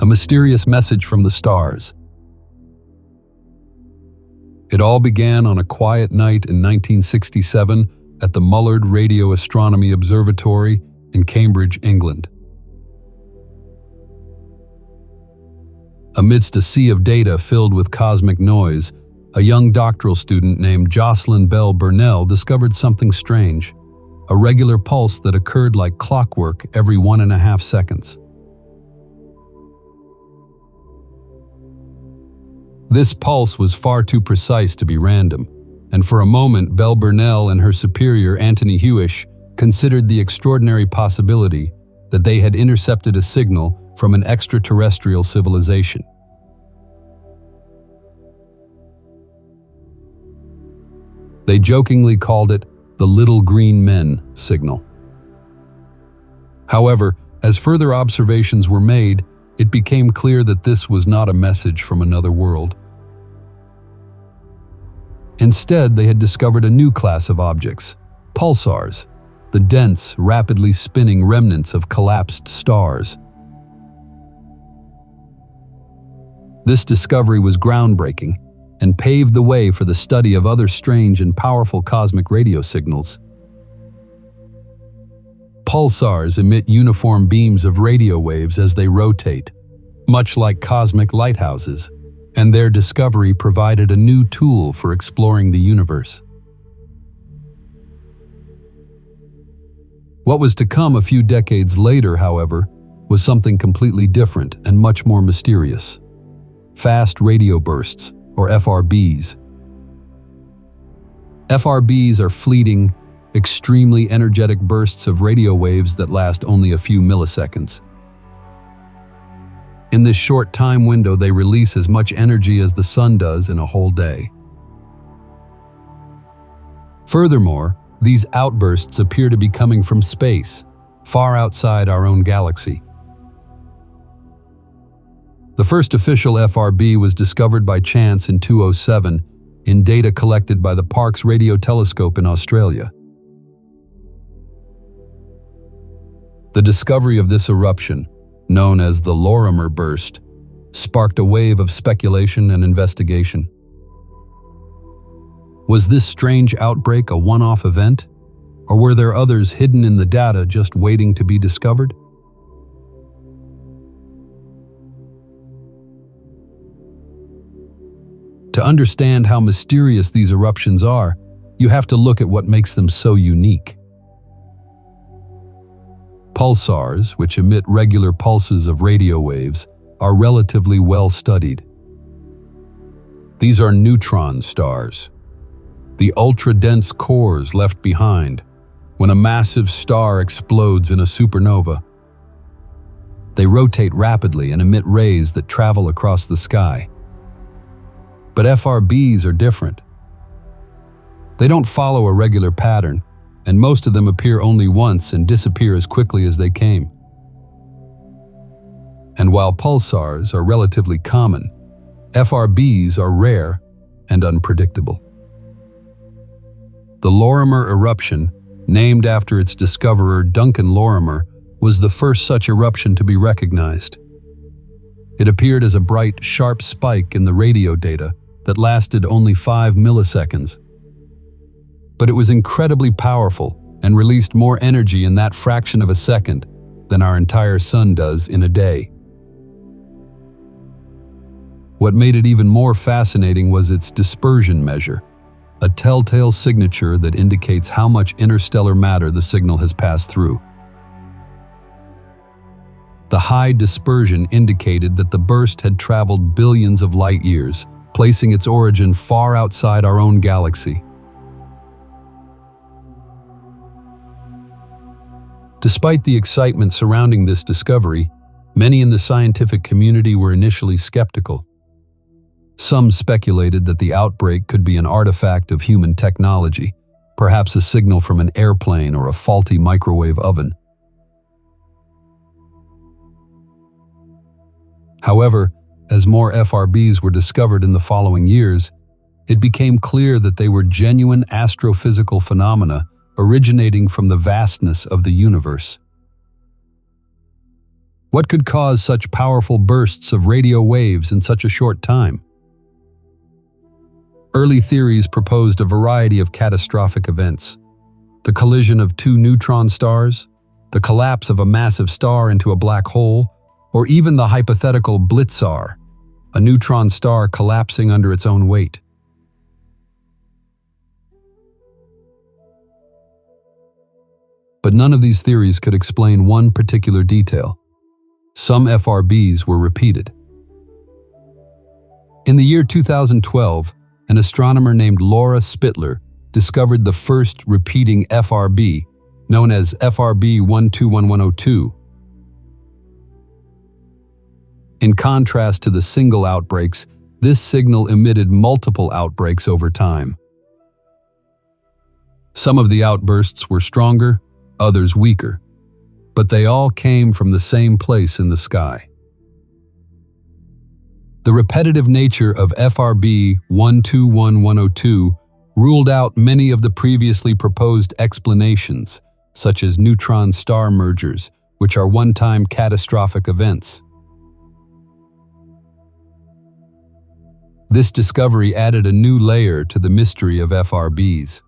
a mysterious message from the stars. It all began on a quiet night in 1967 at the Mullard Radio Astronomy Observatory in Cambridge, England. Amidst a sea of data filled with cosmic noise, a young doctoral student named Jocelyn Bell Burnell discovered something strange, a regular pulse that occurred like clockwork every 1.5 seconds. This pulse was far too precise to be random, and for a moment Bell Burnell and her superior Anthony Hewish considered the extraordinary possibility that they had intercepted a signal from an extraterrestrial civilization. They jokingly called it the Little Green Men signal. However, as further observations were made, it became clear that this was not a message from another world. Instead, they had discovered a new class of objects, pulsars, the dense, rapidly spinning remnants of collapsed stars. This discovery was groundbreaking and paved the way for the study of other strange and powerful cosmic radio signals. Pulsars emit uniform beams of radio waves as they rotate, much like cosmic lighthouses, and their discovery provided a new tool for exploring the universe. What was to come a few decades later, however, was something completely different and much more mysterious. Fast radio bursts, or FRBs. FRBs are fleeting, extremely energetic bursts of radio waves that last only a few milliseconds. In this short time window, they release as much energy as the sun does in a whole day. Furthermore, these outbursts appear to be coming from space, far outside our own galaxy. The first official FRB was discovered by chance in 2007 in data collected by the Parkes Radio Telescope in Australia. The discovery of this eruption, known as the Lorimer burst, sparked a wave of speculation and investigation. Was this strange outbreak a one-off event, or were there others hidden in the data just waiting to be discovered? To understand how mysterious these eruptions are, you have to look at what makes them so unique. Pulsars, which emit regular pulses of radio waves, are relatively well studied. These are neutron stars, the ultra-dense cores left behind when a massive star explodes in a supernova. They rotate rapidly and emit rays that travel across the sky. But FRBs are different. They don't follow a regular pattern, and most of them appear only once and disappear as quickly as they came. And while pulsars are relatively common, FRBs are rare and unpredictable. The Lorimer eruption, named after its discoverer Duncan Lorimer, was the first such eruption to be recognized. It appeared as a bright, sharp spike in the radio data that lasted only 5 milliseconds. But it was incredibly powerful and released more energy in that fraction of a second than our entire sun does in a day. What made it even more fascinating was its dispersion measure, a telltale signature that indicates how much interstellar matter the signal has passed through. The high dispersion indicated that the burst had traveled billions of light years, placing its origin far outside our own galaxy. Despite the excitement surrounding this discovery, many in the scientific community were initially skeptical. Some speculated that the outbreak could be an artifact of human technology, perhaps a signal from an airplane or a faulty microwave oven. However, as more FRBs were discovered in the following years, it became clear that they were genuine astrophysical phenomena originating from the vastness of the universe. What could cause such powerful bursts of radio waves in such a short time? Early theories proposed a variety of catastrophic events: the collision of two neutron stars, the collapse of a massive star into a black hole, or even the hypothetical blitzar, a neutron star collapsing under its own weight. But none of these theories could explain one particular detail. Some FRBs were repeated. In the year 2012, an astronomer named Laura Spittler discovered the first repeating FRB, known as FRB 121102. In contrast to the single outbreaks, this signal emitted multiple outbreaks over time. Some of the outbursts were stronger, others weaker, but they all came from the same place in the sky. The repetitive nature of FRB 121102 ruled out many of the previously proposed explanations, such as neutron star mergers, which are one-time catastrophic events. This discovery added a new layer to the mystery of FRBs.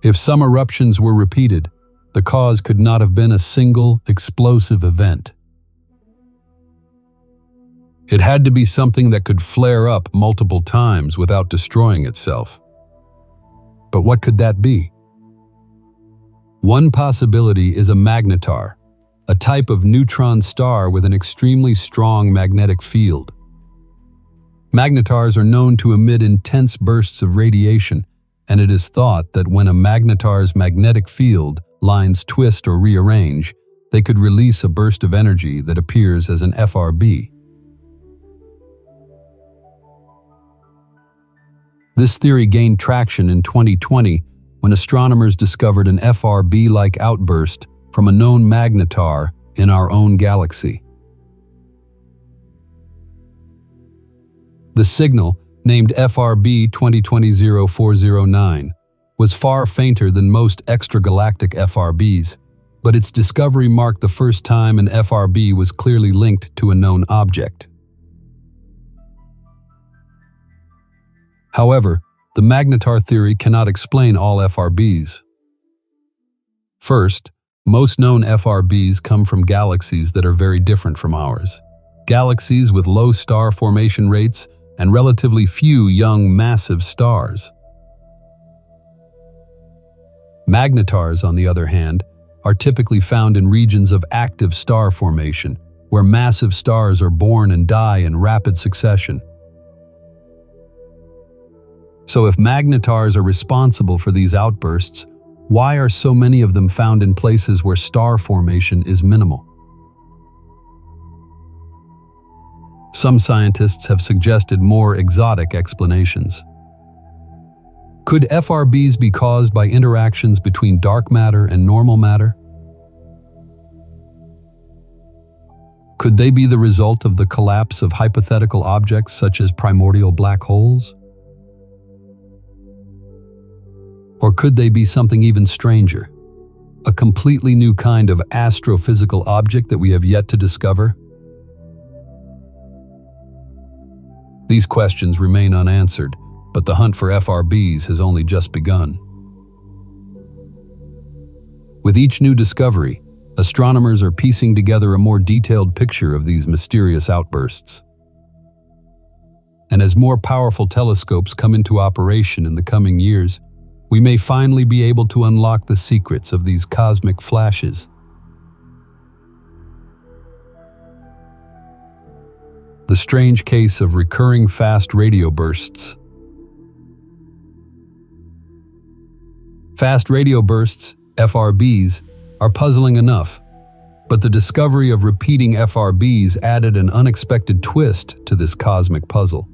If some eruptions were repeated, the cause could not have been a single explosive event. It had to be something that could flare up multiple times without destroying itself. But what could that be? One possibility is a magnetar, a type of neutron star with an extremely strong magnetic field. Magnetars are known to emit intense bursts of radiation, and it is thought that when a magnetar's magnetic field lines twist or rearrange, they could release a burst of energy that appears as an FRB. This theory gained traction in 2020 when astronomers discovered an FRB-like outburst from a known magnetar in our own galaxy. The signal, named FRB 2020-0409, was far fainter than most extragalactic FRBs, but its discovery marked the first time an FRB was clearly linked to a known object. However, the magnetar theory cannot explain all FRBs. First, most known FRBs come from galaxies that are very different from ours. Galaxies with low star formation rates and relatively few young massive stars. Magnetars, on the other hand, are typically found in regions of active star formation, where massive stars are born and die in rapid succession. So if magnetars are responsible for these outbursts, why are so many of them found in places where star formation is minimal? Some scientists have suggested more exotic explanations. Could FRBs be caused by interactions between dark matter and normal matter? Could they be the result of the collapse of hypothetical objects such as primordial black holes? Or could they be something even stranger, a completely new kind of astrophysical object that we have yet to discover? These questions remain unanswered, but the hunt for FRBs has only just begun. With each new discovery, astronomers are piecing together a more detailed picture of these mysterious outbursts. And as more powerful telescopes come into operation in the coming years, we may finally be able to unlock the secrets of these cosmic flashes. The strange case of recurring fast radio bursts. Fast radio bursts, FRBs, are puzzling enough, but the discovery of repeating FRBs added an unexpected twist to this cosmic puzzle.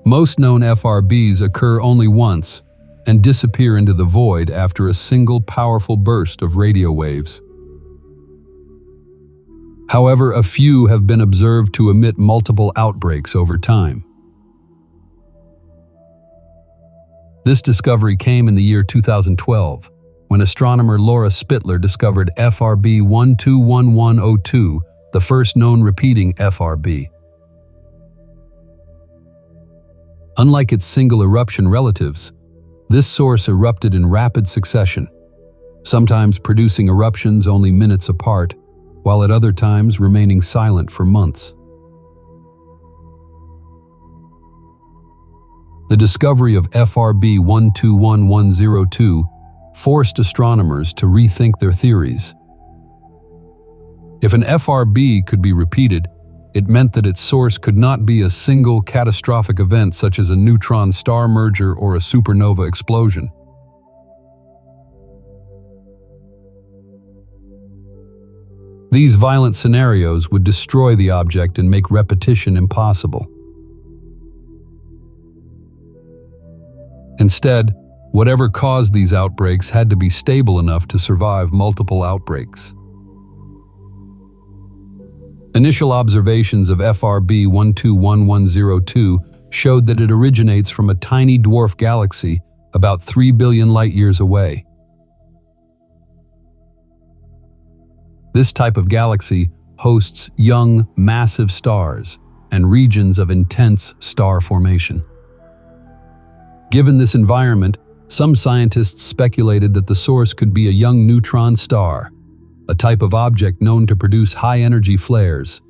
Most known FRBs occur only once and disappear into the void after a single powerful burst of radio waves. However, a few have been observed to emit multiple outbreaks over time. This discovery came in the year 2012, when astronomer Laura Spittler discovered FRB 121102, the first known repeating FRB. Unlike its single eruption relatives, this source erupted in rapid succession, sometimes producing eruptions only minutes apart, while at other times remaining silent for months. The discovery of FRB 121102 forced astronomers to rethink their theories. If an FRB could be repeated, it meant that its source could not be a single catastrophic event such as a neutron star merger or a supernova explosion. These violent scenarios would destroy the object and make repetition impossible. Instead, whatever caused these outbreaks had to be stable enough to survive multiple outbreaks. Initial observations of FRB 121102 showed that it originates from a tiny dwarf galaxy about 3 billion light-years away. This type of galaxy hosts young, massive stars and regions of intense star formation. Given this environment, some scientists speculated that the source could be a young neutron star, a type of object known to produce high-energy flares.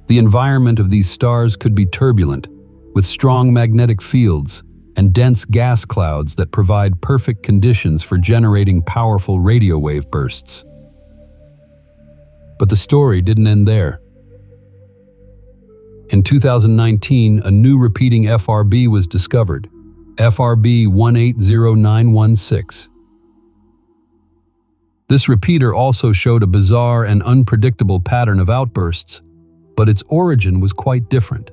The environment of these stars could be turbulent, with strong magnetic fields and dense gas clouds that provide perfect conditions for generating powerful radio wave bursts. But the story didn't end there. In 2019, a new repeating FRB was discovered, FRB 180916. This repeater also showed a bizarre and unpredictable pattern of outbursts, but its origin was quite different.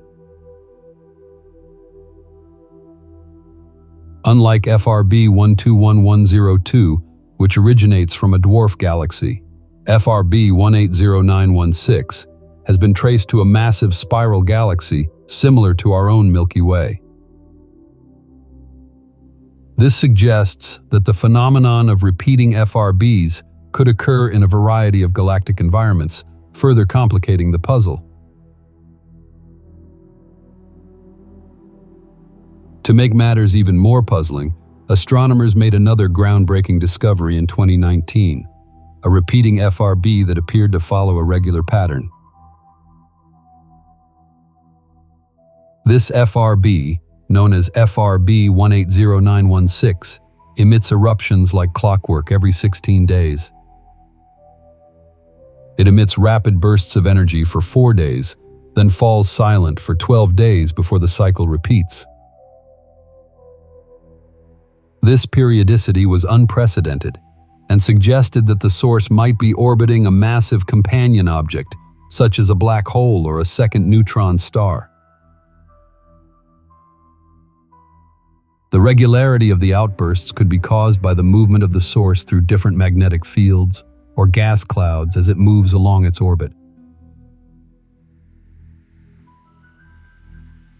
Unlike FRB 121102, which originates from a dwarf galaxy, FRB 180916 has been traced to a massive spiral galaxy similar to our own Milky Way. This suggests that the phenomenon of repeating FRBs could occur in a variety of galactic environments, further complicating the puzzle. To make matters even more puzzling, astronomers made another groundbreaking discovery in 2019, a repeating FRB that appeared to follow a regular pattern. This FRB, known as FRB 180916, emits eruptions like clockwork every 16 days. It emits rapid bursts of energy for 4 days, then falls silent for 12 days before the cycle repeats. This periodicity was unprecedented and suggested that the source might be orbiting a massive companion object, such as a black hole or a second neutron star. The regularity of the outbursts could be caused by the movement of the source through different magnetic fields or gas clouds as it moves along its orbit.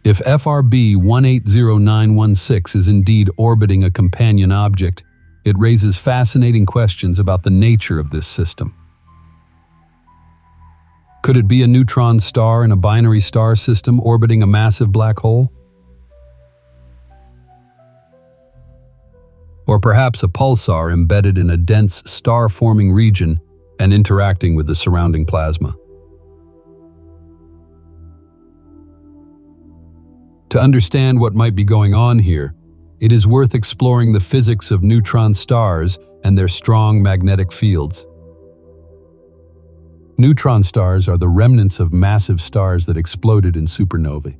If FRB 180916 is indeed orbiting a companion object, it raises fascinating questions about the nature of this system. Could it be a neutron star in a binary star system orbiting a massive black hole? Or perhaps a pulsar embedded in a dense star-forming region and interacting with the surrounding plasma. To understand what might be going on here, it is worth exploring the physics of neutron stars and their strong magnetic fields. Neutron stars are the remnants of massive stars that exploded in supernovae.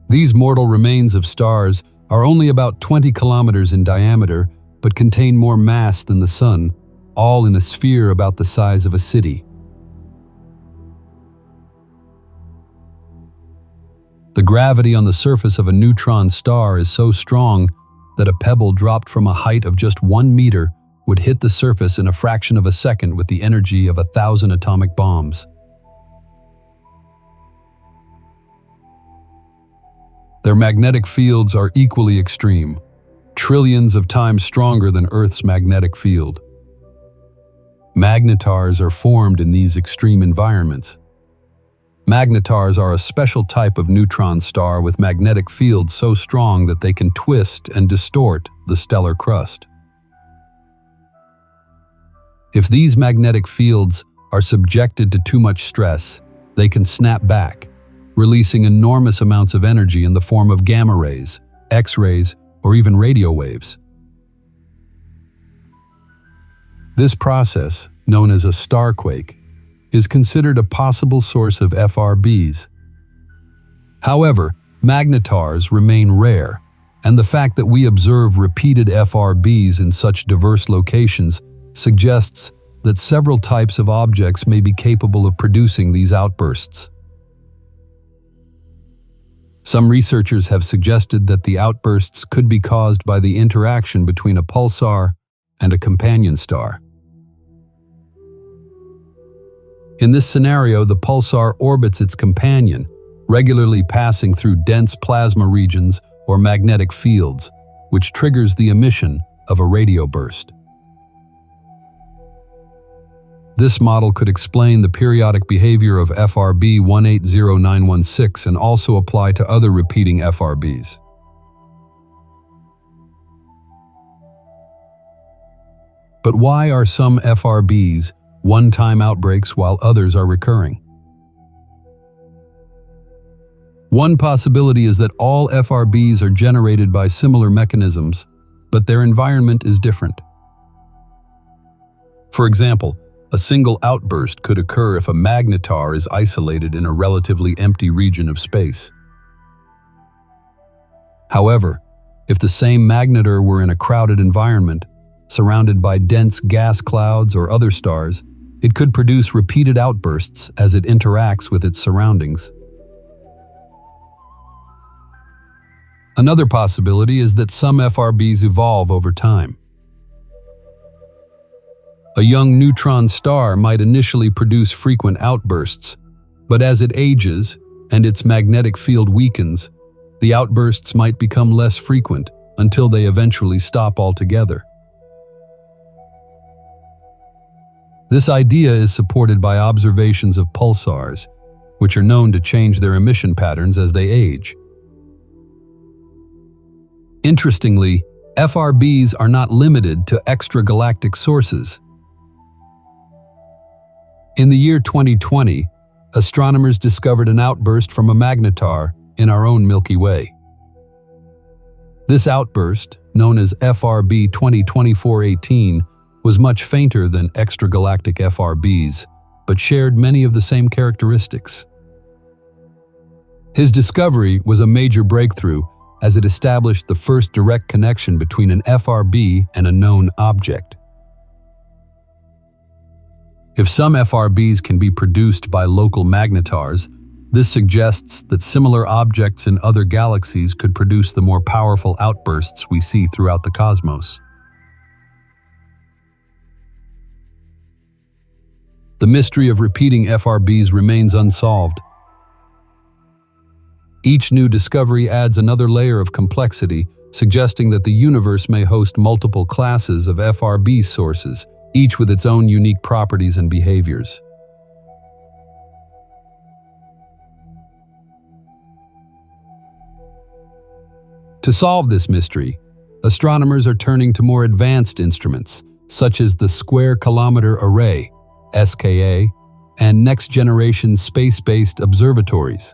These mortal remains of stars are only about 20 kilometers in diameter, but contain more mass than the Sun, all in a sphere about the size of a city. The gravity on the surface of a neutron star is so strong that a pebble dropped from a height of just 1 meter would hit the surface in a fraction of a second with the energy of 1,000 atomic bombs. Their magnetic fields are equally extreme, trillions of times stronger than Earth's magnetic field. Magnetars are formed in these extreme environments. Magnetars are a special type of neutron star with magnetic fields so strong that they can twist and distort the stellar crust. If these magnetic fields are subjected to too much stress, they can snap back, releasing enormous amounts of energy in the form of gamma rays, X-rays, or even radio waves. This process, known as a starquake, is considered a possible source of FRBs. However, magnetars remain rare, and the fact that we observe repeated FRBs in such diverse locations suggests that several types of objects may be capable of producing these outbursts. Some researchers have suggested that the outbursts could be caused by the interaction between a pulsar and a companion star. In this scenario, the pulsar orbits its companion, regularly passing through dense plasma regions or magnetic fields, which triggers the emission of a radio burst. This model could explain the periodic behavior of FRB 180916 and also apply to other repeating FRBs. But why are some FRBs one-time outbreaks while others are recurring? One possibility is that all FRBs are generated by similar mechanisms, but their environment is different. For example, a single outburst could occur if a magnetar is isolated in a relatively empty region of space. However, if the same magnetar were in a crowded environment, surrounded by dense gas clouds or other stars, it could produce repeated outbursts as it interacts with its surroundings. Another possibility is that some FRBs evolve over time. A young neutron star might initially produce frequent outbursts, but as it ages and its magnetic field weakens, the outbursts might become less frequent until they eventually stop altogether. This idea is supported by observations of pulsars, which are known to change their emission patterns as they age. Interestingly, FRBs are not limited to extragalactic sources. In the year 2020, astronomers discovered an outburst from a magnetar in our own Milky Way. This outburst, known as FRB 2024-18, was much fainter than extragalactic FRBs, but shared many of the same characteristics. His discovery was a major breakthrough as it established the first direct connection between an FRB and a known object. If some FRBs can be produced by local magnetars, this suggests that similar objects in other galaxies could produce the more powerful outbursts we see throughout the cosmos. The mystery of repeating FRBs remains unsolved. Each new discovery adds another layer of complexity, suggesting that the universe may host multiple classes of FRB sources, each with its own unique properties and behaviors. To solve this mystery, astronomers are turning to more advanced instruments, such as the Square Kilometre Array, SKA, and next-generation space-based observatories,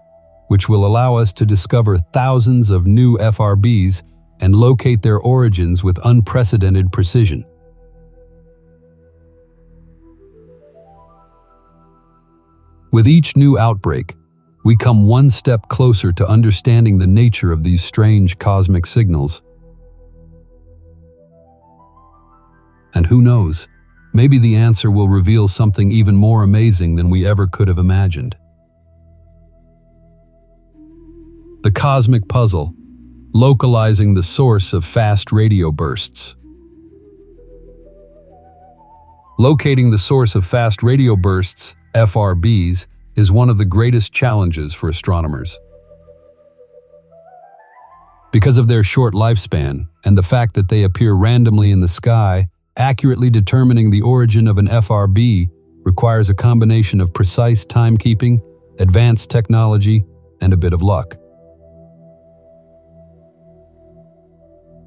which will allow us to discover thousands of new FRBs and locate their origins with unprecedented precision. With each new outbreak, we come one step closer to understanding the nature of these strange cosmic signals. And who knows, maybe the answer will reveal something even more amazing than we ever could have imagined. The cosmic puzzle, localizing the source of fast radio bursts. Locating the source of fast radio bursts, FRBs, is one of the greatest challenges for astronomers. Because of their short lifespan and the fact that they appear randomly in the sky, accurately determining the origin of an FRB requires a combination of precise timekeeping, advanced technology, and a bit of luck.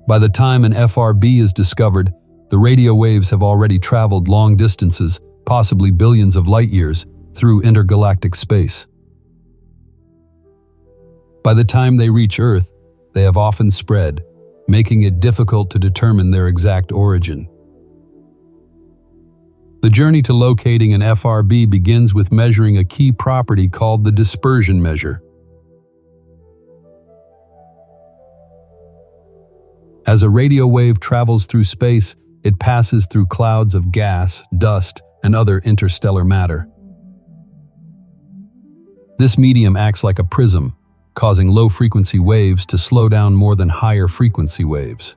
By the time an FRB is discovered, the radio waves have already traveled long distances, possibly billions of light years, through intergalactic space. By the time they reach Earth, they have often spread, making it difficult to determine their exact origin. The journey to locating an FRB begins with measuring a key property called the dispersion measure. As a radio wave travels through space, it passes through clouds of gas, dust, and other interstellar matter. This medium acts like a prism, causing low-frequency waves to slow down more than higher-frequency waves.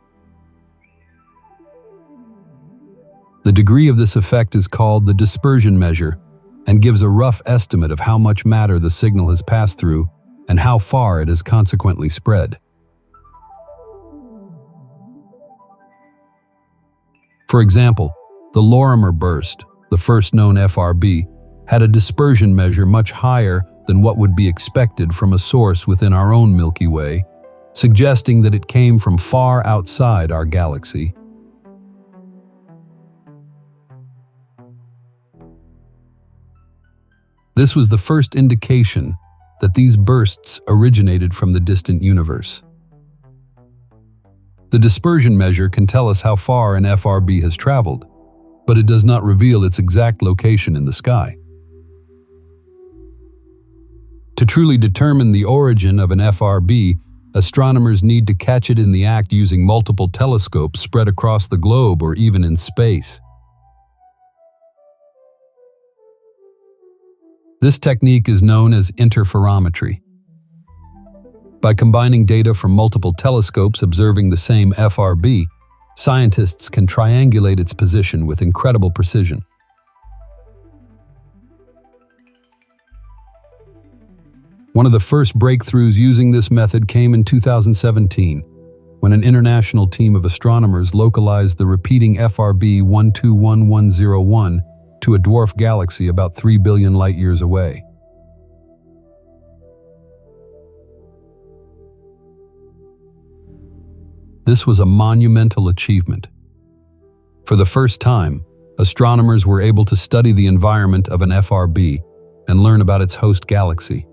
The degree of this effect is called the dispersion measure and gives a rough estimate of how much matter the signal has passed through and how far it has consequently spread. For example, the Lorimer burst, the first known FRB, had a dispersion measure much higher than what would be expected from a source within our own Milky Way, suggesting that it came from far outside our galaxy. This was the first indication that these bursts originated from the distant universe. The dispersion measure can tell us how far an FRB has traveled, but it does not reveal its exact location in the sky. To truly determine the origin of an FRB, astronomers need to catch it in the act using multiple telescopes spread across the globe or even in space. This technique is known as interferometry. By combining data from multiple telescopes observing the same FRB, scientists can triangulate its position with incredible precision. One of the first breakthroughs using this method came in 2017, when an international team of astronomers localized the repeating FRB 121101 to a dwarf galaxy about 3 billion light-years away. This was a monumental achievement. For the first time, astronomers were able to study the environment of an FRB and learn about its host galaxy.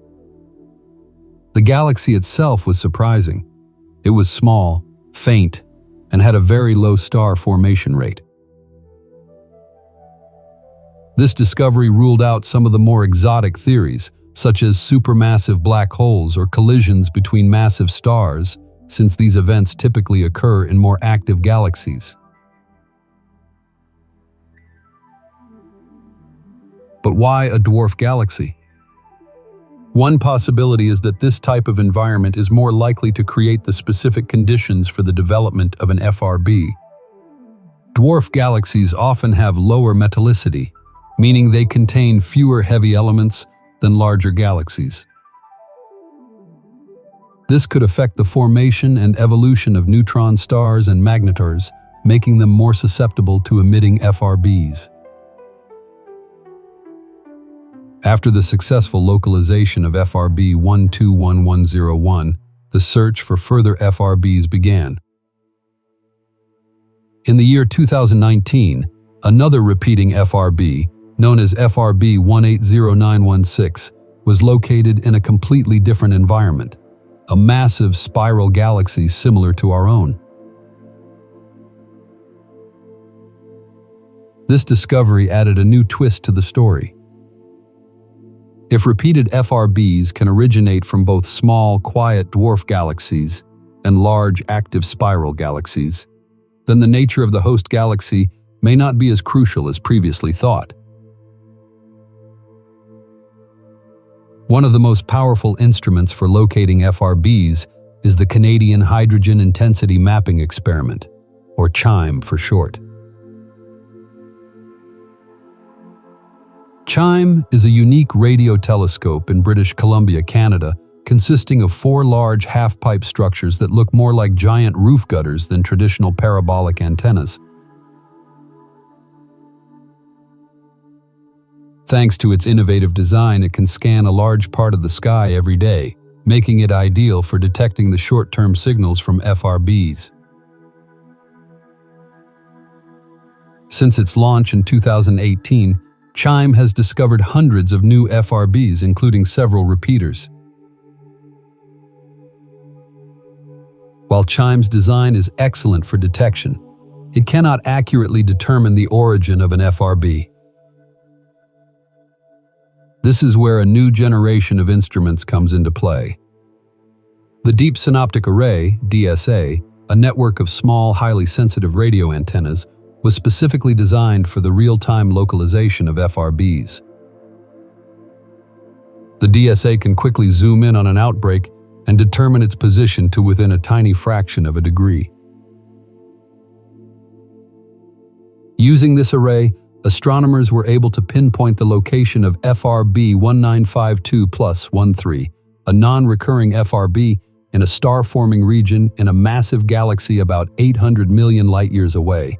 The galaxy itself was surprising. It was small, faint, and had a very low star formation rate. This discovery ruled out some of the more exotic theories, such as supermassive black holes or collisions between massive stars, since these events typically occur in more active galaxies. But why a dwarf galaxy? One possibility is that this type of environment is more likely to create the specific conditions for the development of an FRB. Dwarf galaxies often have lower metallicity, meaning they contain fewer heavy elements than larger galaxies. This could affect the formation and evolution of neutron stars and magnetars, making them more susceptible to emitting FRBs. After the successful localization of FRB 121101, the search for further FRBs began. In the year 2019, another repeating FRB, known as FRB 180916, was located in a completely different environment, a massive spiral galaxy similar to our own. This discovery added a new twist to the story. If repeated FRBs can originate from both small, quiet dwarf galaxies and large, active spiral galaxies, then the nature of the host galaxy may not be as crucial as previously thought. One of the most powerful instruments for locating FRBs is the Canadian Hydrogen Intensity Mapping Experiment, or CHIME for short. CHIME is a unique radio telescope in British Columbia, Canada, consisting of 4 large half-pipe structures that look more like giant roof gutters than traditional parabolic antennas. Thanks to its innovative design, it can scan a large part of the sky every day, making it ideal for detecting the short-term signals from FRBs. Since its launch in 2018, CHIME has discovered hundreds of new FRBs, including several repeaters. While CHIME's design is excellent for detection, it cannot accurately determine the origin of an FRB. This is where a new generation of instruments comes into play. The Deep Synoptic Array, DSA, a network of small, highly sensitive radio antennas, was specifically designed for the real-time localization of FRBs. The DSA can quickly zoom in on an outbreak and determine its position to within a tiny fraction of a degree. Using this array, astronomers were able to pinpoint the location of FRB 1952+13, a non-recurring FRB in a star-forming region in a massive galaxy about 800 million light-years away.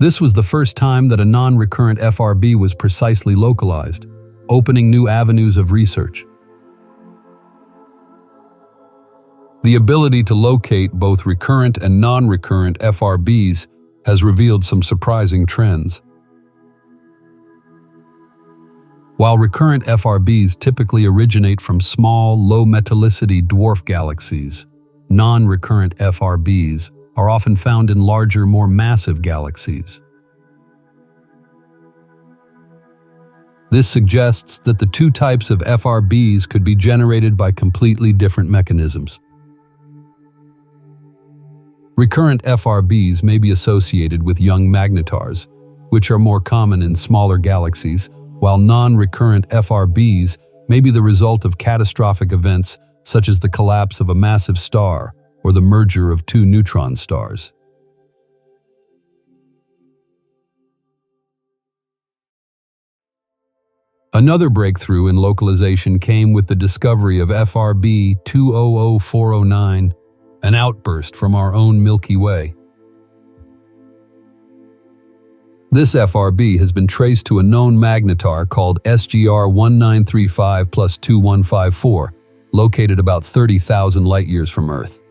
This was the first time that a non-recurrent FRB was precisely localized, opening new avenues of research. The ability to locate both recurrent and non-recurrent FRBs has revealed some surprising trends. While recurrent FRBs typically originate from small, low-metallicity dwarf galaxies, non-recurrent FRBs are often found in larger, more massive galaxies. This suggests that the two types of FRBs could be generated by completely different mechanisms. Recurrent FRBs may be associated with young magnetars, which are more common in smaller galaxies, while non-recurrent FRBs may be the result of catastrophic events such as the collapse of a massive star or the merger of two neutron stars. Another breakthrough in localization came with the discovery of FRB 200409, an outburst from our own Milky Way. This FRB has been traced to a known magnetar called SGR 1935+2154, located about 30,000 light-years from Earth.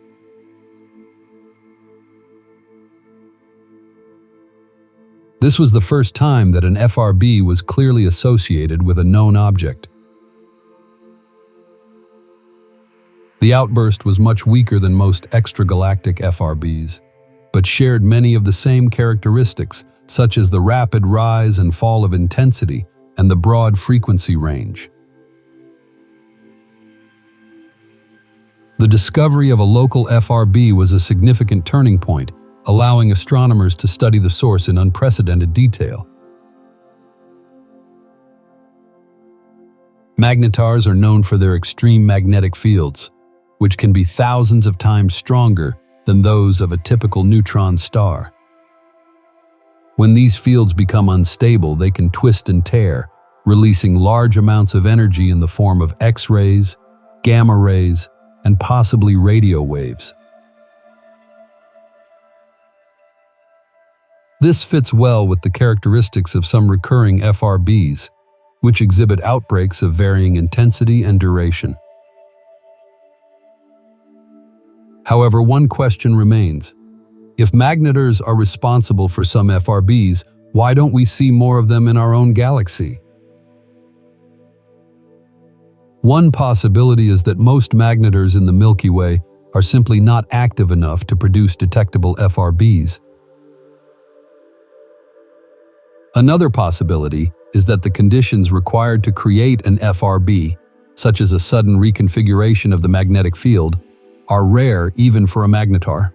This was the first time that an FRB was clearly associated with a known object. The outburst was much weaker than most extragalactic FRBs, but shared many of the same characteristics, such as the rapid rise and fall of intensity and the broad frequency range. The discovery of a local FRB was a significant turning point, allowing astronomers to study the source in unprecedented detail. Magnetars are known for their extreme magnetic fields, which can be thousands of times stronger than those of a typical neutron star. When these fields become unstable, they can twist and tear, releasing large amounts of energy in the form of X-rays, gamma rays, and possibly radio waves. This fits well with the characteristics of some recurring FRBs, which exhibit outbreaks of varying intensity and duration. However, one question remains. If magnetars are responsible for some FRBs, why don't we see more of them in our own galaxy? One possibility is that most magnetars in the Milky Way are simply not active enough to produce detectable FRBs. Another possibility is that the conditions required to create an FRB, such as a sudden reconfiguration of the magnetic field, are rare even for a magnetar.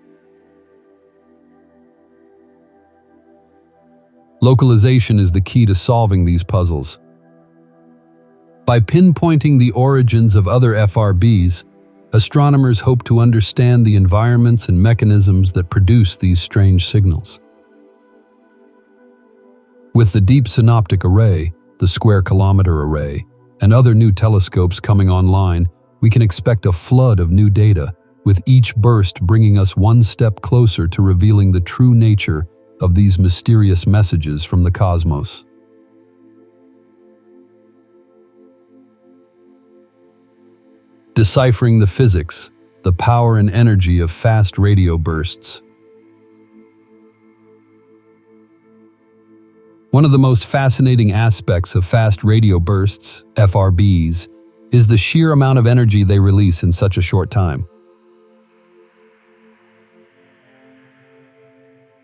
Localization is the key to solving these puzzles. By pinpointing the origins of other FRBs, astronomers hope to understand the environments and mechanisms that produce these strange signals. With the Deep Synoptic Array, the Square Kilometer Array, and other new telescopes coming online, we can expect a flood of new data, with each burst bringing us one step closer to revealing the true nature of these mysterious messages from the cosmos. Deciphering the physics, the power and energy of fast radio bursts. One of the most fascinating aspects of fast radio bursts, FRBs, is the sheer amount of energy they release in such a short time.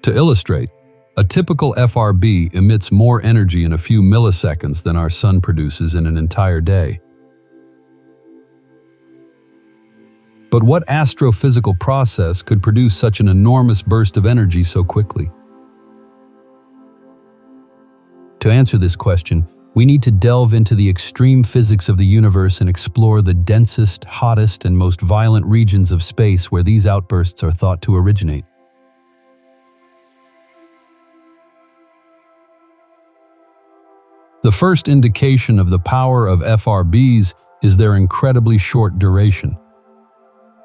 To illustrate, a typical FRB emits more energy in a few milliseconds than our sun produces in an entire day. But what astrophysical process could produce such an enormous burst of energy so quickly? To answer this question, we need to delve into the extreme physics of the universe and explore the densest, hottest, and most violent regions of space where these outbursts are thought to originate. The first indication of the power of FRBs is their incredibly short duration.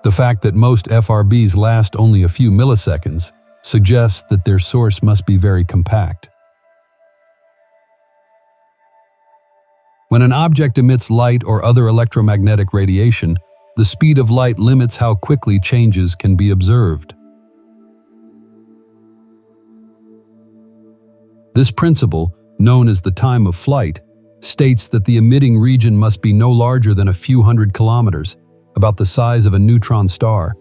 The fact that most FRBs last only a few milliseconds suggests that their source must be very compact. When an object emits light or other electromagnetic radiation, the speed of light limits how quickly changes can be observed. This principle, known as the time of flight, states that the emitting region must be no larger than a few hundred kilometers, about the size of a neutron star,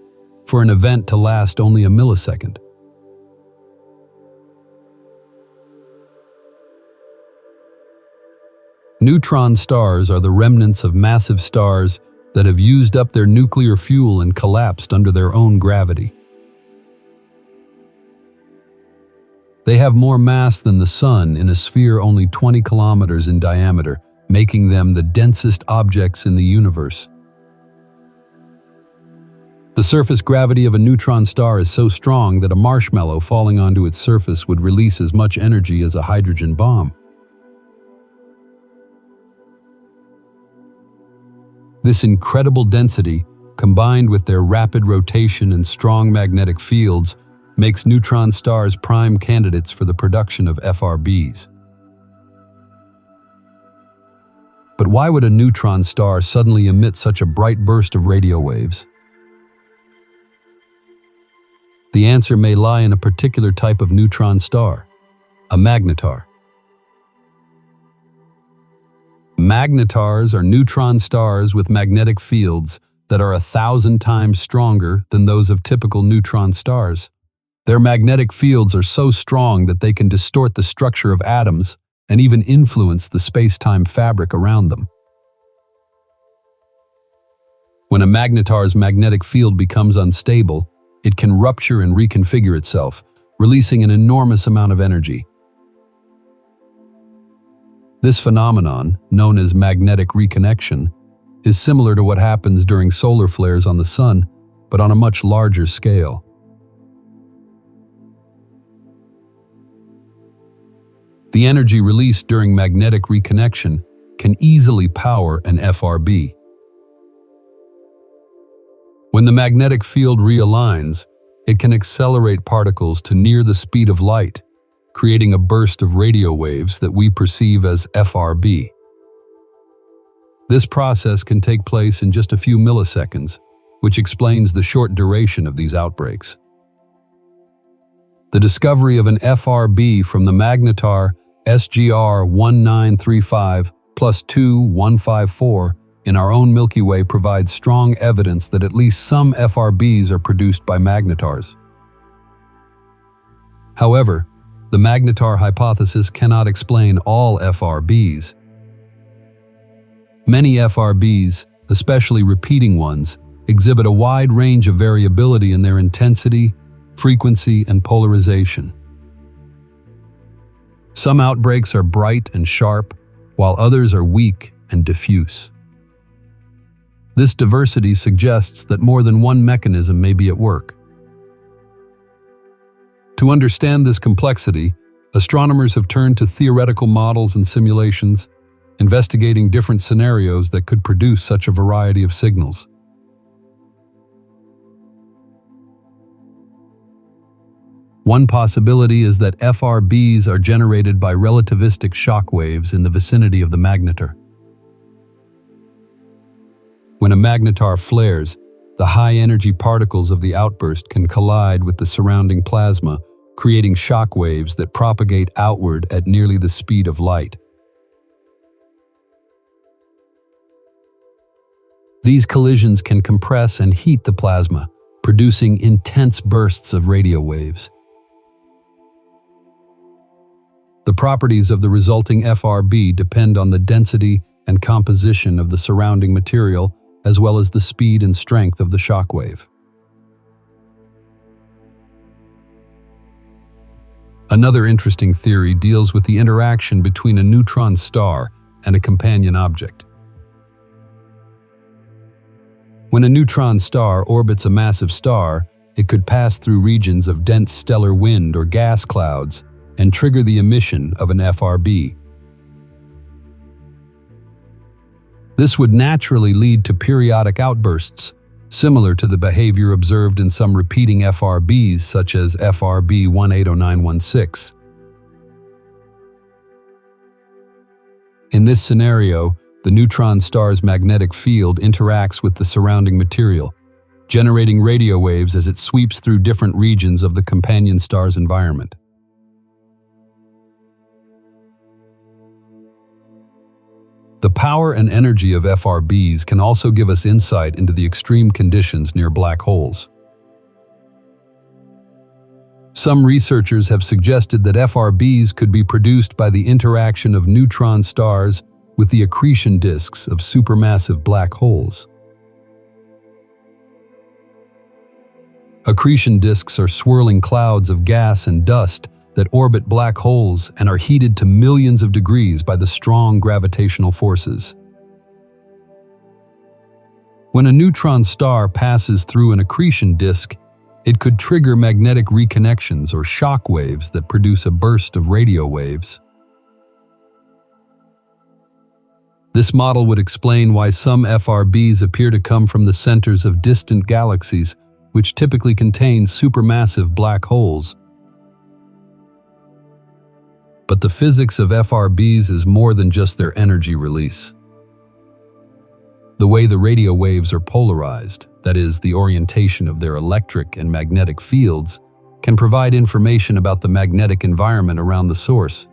for an event to last only a millisecond. Neutron stars are the remnants of massive stars that have used up their nuclear fuel and collapsed under their own gravity. They have more mass than the Sun in a sphere only 20 kilometers in diameter, making them the densest objects in the universe. The surface gravity of a neutron star is so strong that a marshmallow falling onto its surface would release as much energy as a hydrogen bomb. This incredible density, combined with their rapid rotation and strong magnetic fields, makes neutron stars prime candidates for the production of FRBs. But why would a neutron star suddenly emit such a bright burst of radio waves? The answer may lie in a particular type of neutron star, a magnetar. Magnetars are neutron stars with magnetic fields that are 1,000 times stronger than those of typical neutron stars. Their magnetic fields are so strong that they can distort the structure of atoms and even influence the space-time fabric around them. When a magnetar's magnetic field becomes unstable, it can rupture and reconfigure itself, releasing an enormous amount of energy. This phenomenon, known as magnetic reconnection, is similar to what happens during solar flares on the Sun, but on a much larger scale. The energy released during magnetic reconnection can easily power an FRB. When the magnetic field realigns, it can accelerate particles to near the speed of light, creating a burst of radio waves that we perceive as FRB. This process can take place in just a few milliseconds, which explains the short duration of these outbreaks. The discovery of an FRB from the magnetar SGR 1935 plus 2154 in our own Milky Way provides strong evidence that at least some FRBs are produced by magnetars. However, the magnetar hypothesis cannot explain all FRBs. Many FRBs, especially repeating ones, exhibit a wide range of variability in their intensity, frequency, and polarization. Some outbreaks are bright and sharp, while others are weak and diffuse. This diversity suggests that more than one mechanism may be at work. To understand this complexity, astronomers have turned to theoretical models and simulations, investigating different scenarios that could produce such a variety of signals. One possibility is that FRBs are generated by relativistic shock waves in the vicinity of the magnetar. When a magnetar flares, the high-energy particles of the outburst can collide with the surrounding plasma, creating shock waves that propagate outward at nearly the speed of light. These collisions can compress and heat the plasma, producing intense bursts of radio waves. The properties of the resulting FRB depend on the density and composition of the surrounding material, as well as the speed and strength of the shock wave. Another interesting theory deals with the interaction between a neutron star and a companion object. When a neutron star orbits a massive star, it could pass through regions of dense stellar wind or gas clouds and trigger the emission of an FRB. This would naturally lead to periodic outbursts, similar to the behavior observed in some repeating FRBs such as FRB 180916. In this scenario, the neutron star's magnetic field interacts with the surrounding material, generating radio waves as it sweeps through different regions of the companion star's environment. The power and energy of FRBs can also give us insight into the extreme conditions near black holes. Some researchers have suggested that FRBs could be produced by the interaction of neutron stars with the accretion disks of supermassive black holes. Accretion disks are swirling clouds of gas and dust that orbit black holes and are heated to millions of degrees by the strong gravitational forces. When a neutron star passes through an accretion disk, it could trigger magnetic reconnections or shock waves that produce a burst of radio waves. This model would explain why some FRBs appear to come from the centers of distant galaxies, which typically contain supermassive black holes. But the physics of FRBs is more than just their energy release. The way the radio waves are polarized, that is, the orientation of their electric and magnetic fields, can provide information about the magnetic environment around the source.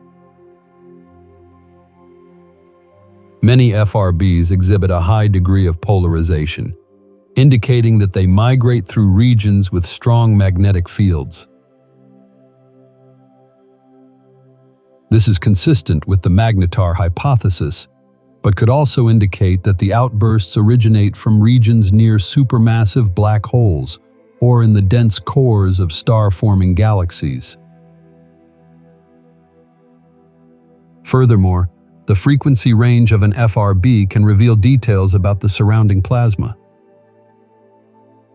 Many FRBs exhibit a high degree of polarization, indicating that they migrate through regions with strong magnetic fields. This is consistent with the magnetar hypothesis, but could also indicate that the outbursts originate from regions near supermassive black holes or in the dense cores of star-forming galaxies. Furthermore, the frequency range of an FRB can reveal details about the surrounding plasma.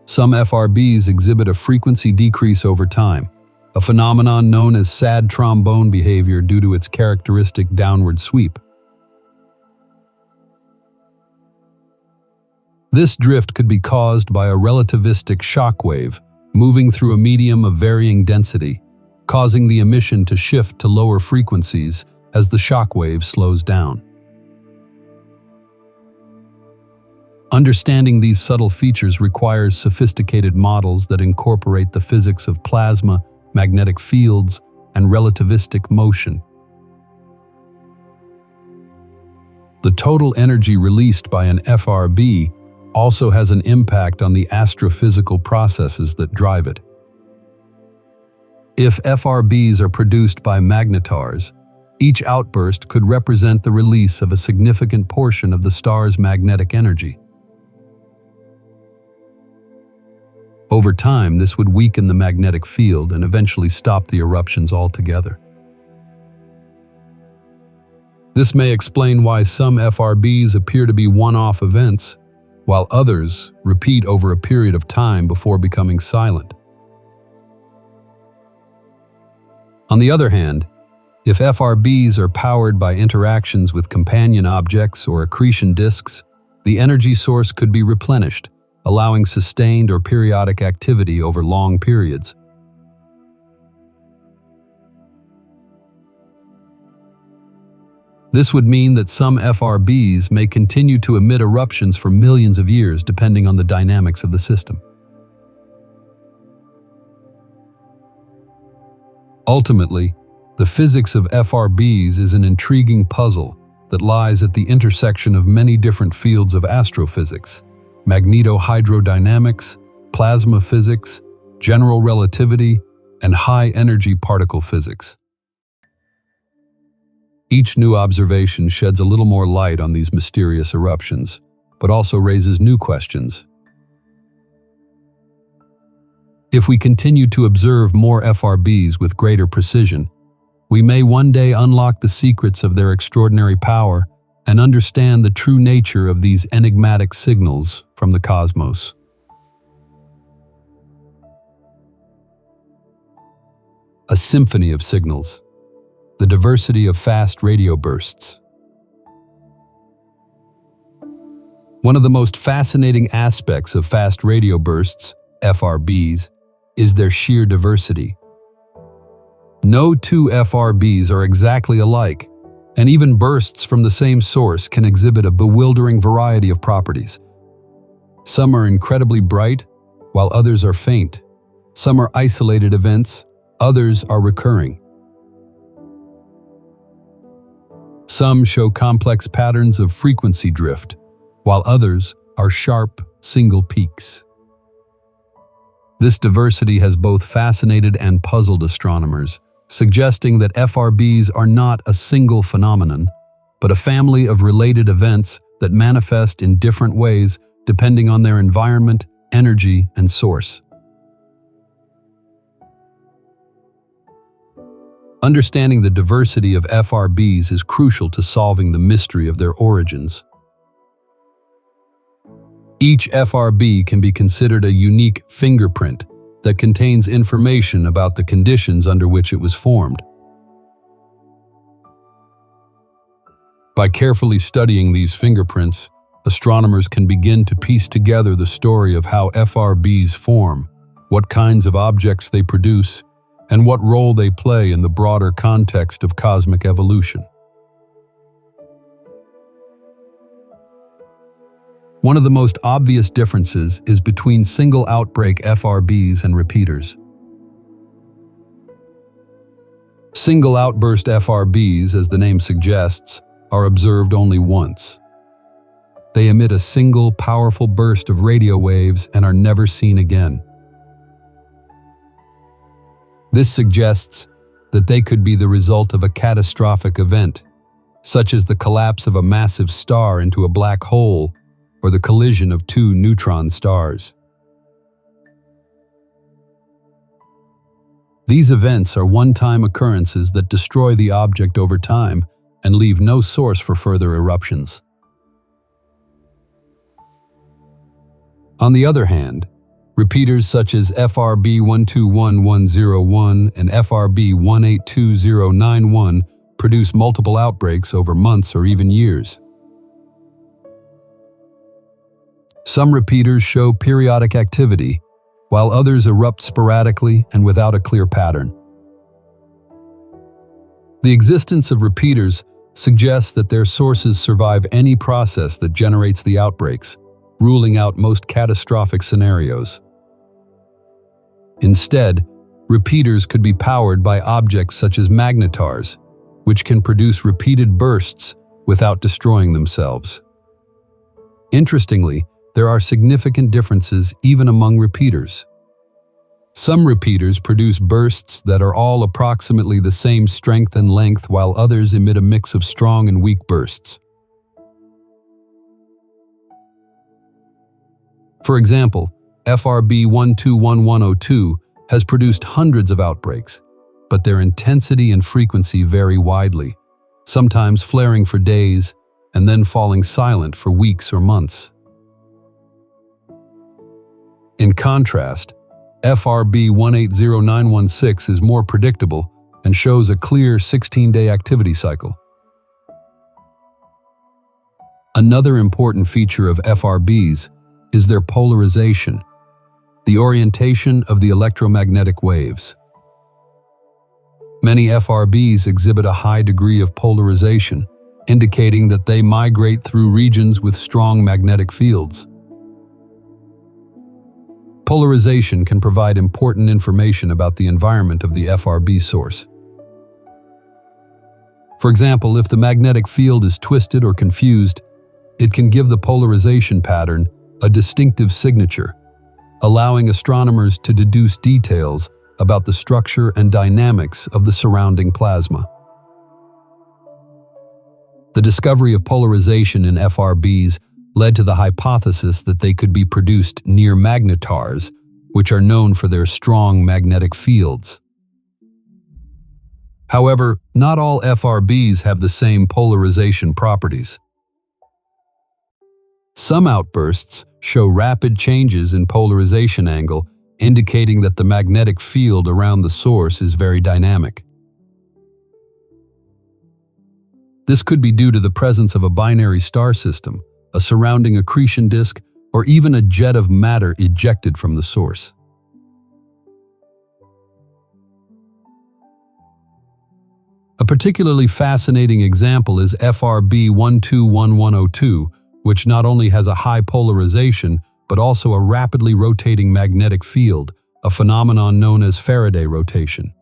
Some FRBs exhibit a frequency decrease over time, a phenomenon known as sad trombone behavior due to its characteristic downward sweep. This drift could be caused by a relativistic shock wave moving through a medium of varying density, causing the emission to shift to lower frequencies as the shock wave slows down. Understanding these subtle features requires sophisticated models that incorporate the physics of plasma, magnetic fields, and relativistic motion. The total energy released by an FRB also has an impact on the astrophysical processes that drive it. If FRBs are produced by magnetars, each outburst could represent the release of a significant portion of the star's magnetic energy. Over time, this would weaken the magnetic field and eventually stop the eruptions altogether. This may explain why some FRBs appear to be one-off events, while others repeat over a period of time before becoming silent. On the other hand, If FRBs are powered by interactions with companion objects or accretion disks, the energy source could be replenished, allowing sustained or periodic activity over long periods. This would mean that some FRBs may continue to emit eruptions for millions of years, depending on the dynamics of the system. Ultimately, the physics of FRBs is an intriguing puzzle that lies at the intersection of many different fields of astrophysics: magnetohydrodynamics, plasma physics, general relativity, and high-energy particle physics. Each new observation sheds a little more light on these mysterious eruptions, but also raises new questions. If we continue to observe more FRBs with greater precision, we may one day unlock the secrets of their extraordinary power and understand the true nature of these enigmatic signals from the cosmos. A symphony of signals. The diversity of fast radio bursts. One of the most fascinating aspects of fast radio bursts, FRBs, is their sheer diversity. No two FRBs are exactly alike, and even bursts from the same source can exhibit a bewildering variety of properties. Some are incredibly bright, while others are faint. Some are isolated events, others are recurring. Some show complex patterns of frequency drift, while others are sharp, single peaks. This diversity has both fascinated and puzzled astronomers, suggesting that FRBs are not a single phenomenon, but a family of related events that manifest in different ways depending on their environment, energy, and source. Understanding the diversity of FRBs is crucial to solving the mystery of their origins. Each FRB can be considered a unique fingerprint that contains information about the conditions under which it was formed. By carefully studying these fingerprints, astronomers can begin to piece together the story of how FRBs form, what kinds of objects they produce, and what role they play in the broader context of cosmic evolution. One of the most obvious differences is between single-outbreak FRBs and repeaters. Single-outburst FRBs, as the name suggests, are observed only once. They emit a single, powerful burst of radio waves and are never seen again. This suggests that they could be the result of a catastrophic event, such as the collapse of a massive star into a black hole or the collision of two neutron stars. These events are one-time occurrences that destroy the object over time and leave no source for further eruptions. On the other hand, repeaters such as FRB 121101 and FRB 182091 produce multiple outbreaks over months or even years. Some repeaters show periodic activity, while others erupt sporadically and without a clear pattern. The existence of repeaters suggests that their sources survive any process that generates the outbreaks, ruling out most catastrophic scenarios. Instead, repeaters could be powered by objects such as magnetars, which can produce repeated bursts without destroying themselves. Interestingly, there are significant differences even among repeaters. Some repeaters produce bursts that are all approximately the same strength and length, while others emit a mix of strong and weak bursts. For example, FRB 121102 has produced hundreds of outbreaks, but their intensity and frequency vary widely, sometimes flaring for days and then falling silent for weeks or months. In contrast, FRB 180916 is more predictable and shows a clear 16-day activity cycle. Another important feature of FRBs is their polarization, the orientation of the electromagnetic waves. Many FRBs exhibit a high degree of polarization, indicating that they migrate through regions with strong magnetic fields. Polarization can provide important information about the environment of the FRB source. For example, if the magnetic field is twisted or confused, it can give the polarization pattern a distinctive signature, allowing astronomers to deduce details about the structure and dynamics of the surrounding plasma. The discovery of polarization in FRBs led to the hypothesis that they could be produced near magnetars, which are known for their strong magnetic fields. However, not all FRBs have the same polarization properties. Some outbursts show rapid changes in polarization angle, indicating that the magnetic field around the source is very dynamic. This could be due to the presence of a binary star system, a surrounding accretion disk, or even a jet of matter ejected from the source. A particularly fascinating example is FRB 121102, which not only has a high polarization, but also a rapidly rotating magnetic field, a phenomenon known as Faraday rotation.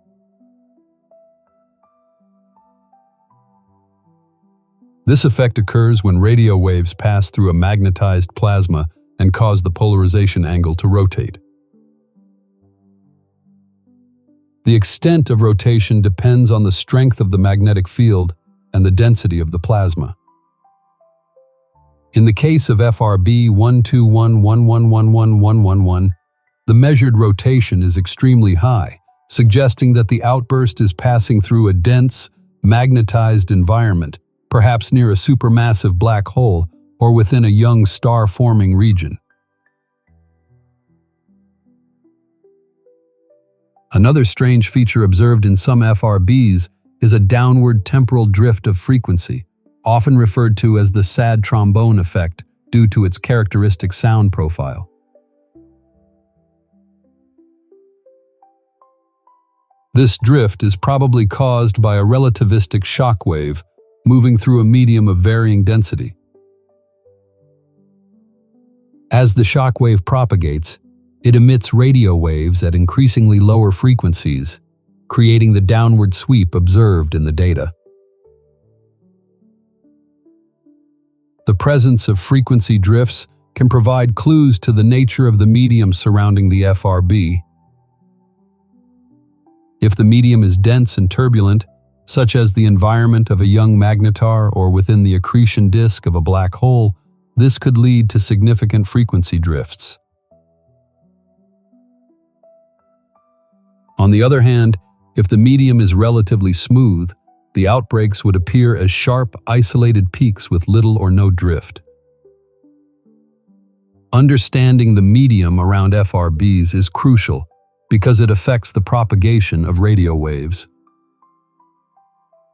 This effect occurs when radio waves pass through a magnetized plasma and cause the polarization angle to rotate. The extent of rotation depends on the strength of the magnetic field and the density of the plasma. In the case of FRB 1211111111, the measured rotation is extremely high, suggesting that the outburst is passing through a dense, magnetized environment, perhaps near a supermassive black hole or within a young star-forming region. Another strange feature observed in some FRBs is a downward temporal drift of frequency, often referred to as the sad trombone effect due to its characteristic sound profile. This drift is probably caused by a relativistic shock wave moving through a medium of varying density. As the shock wave propagates, it emits radio waves at increasingly lower frequencies, creating the downward sweep observed in the data. The presence of frequency drifts can provide clues to the nature of the medium surrounding the FRB. If the medium is dense and turbulent, such as the environment of a young magnetar or within the accretion disk of a black hole, this could lead to significant frequency drifts. On the other hand, if the medium is relatively smooth, the outbreaks would appear as sharp, isolated peaks with little or no drift. Understanding the medium around FRBs is crucial because it affects the propagation of radio waves.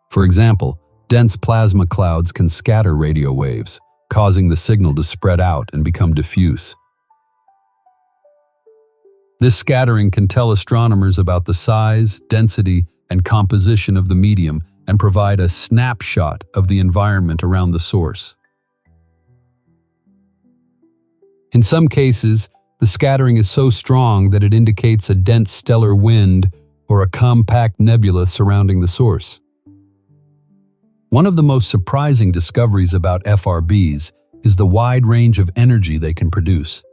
For example, dense plasma clouds can scatter radio waves, causing the signal to spread out and become diffuse. This scattering can tell astronomers about the size, density, and composition of the medium and provide a snapshot of the environment around the source. In some cases, the scattering is so strong that it indicates a dense stellar wind or a compact nebula surrounding the source. One of the most surprising discoveries about FRBs is the wide range of energy they can produce.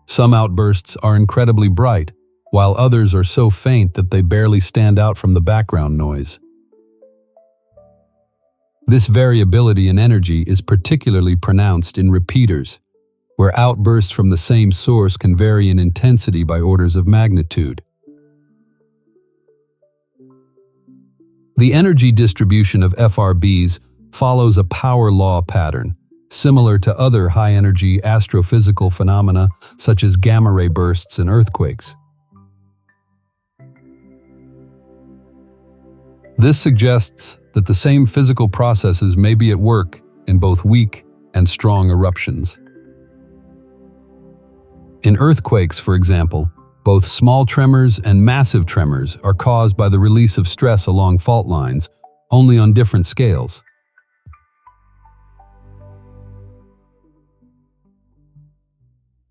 Some outbursts are incredibly bright, while others are so faint that they barely stand out from the background noise. This variability in energy is particularly pronounced in repeaters, where outbursts from the same source can vary in intensity by orders of magnitude. The energy distribution of FRBs follows a power law pattern, similar to other high-energy astrophysical phenomena such as gamma-ray bursts and earthquakes. This suggests that the same physical processes may be at work in both weak and strong eruptions. In earthquakes, for example, both small tremors and massive tremors are caused by the release of stress along fault lines, only on different scales.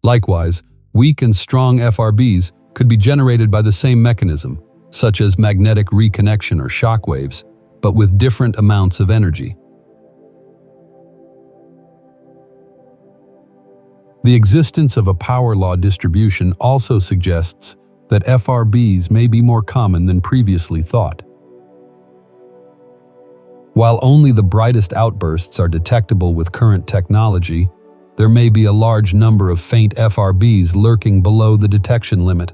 Likewise, weak and strong FRBs could be generated by the same mechanism, such as magnetic reconnection or shock waves, but with different amounts of energy. The existence of a power law distribution also suggests that FRBs may be more common than previously thought. While only the brightest outbursts are detectable with current technology, there may be a large number of faint FRBs lurking below the detection limit.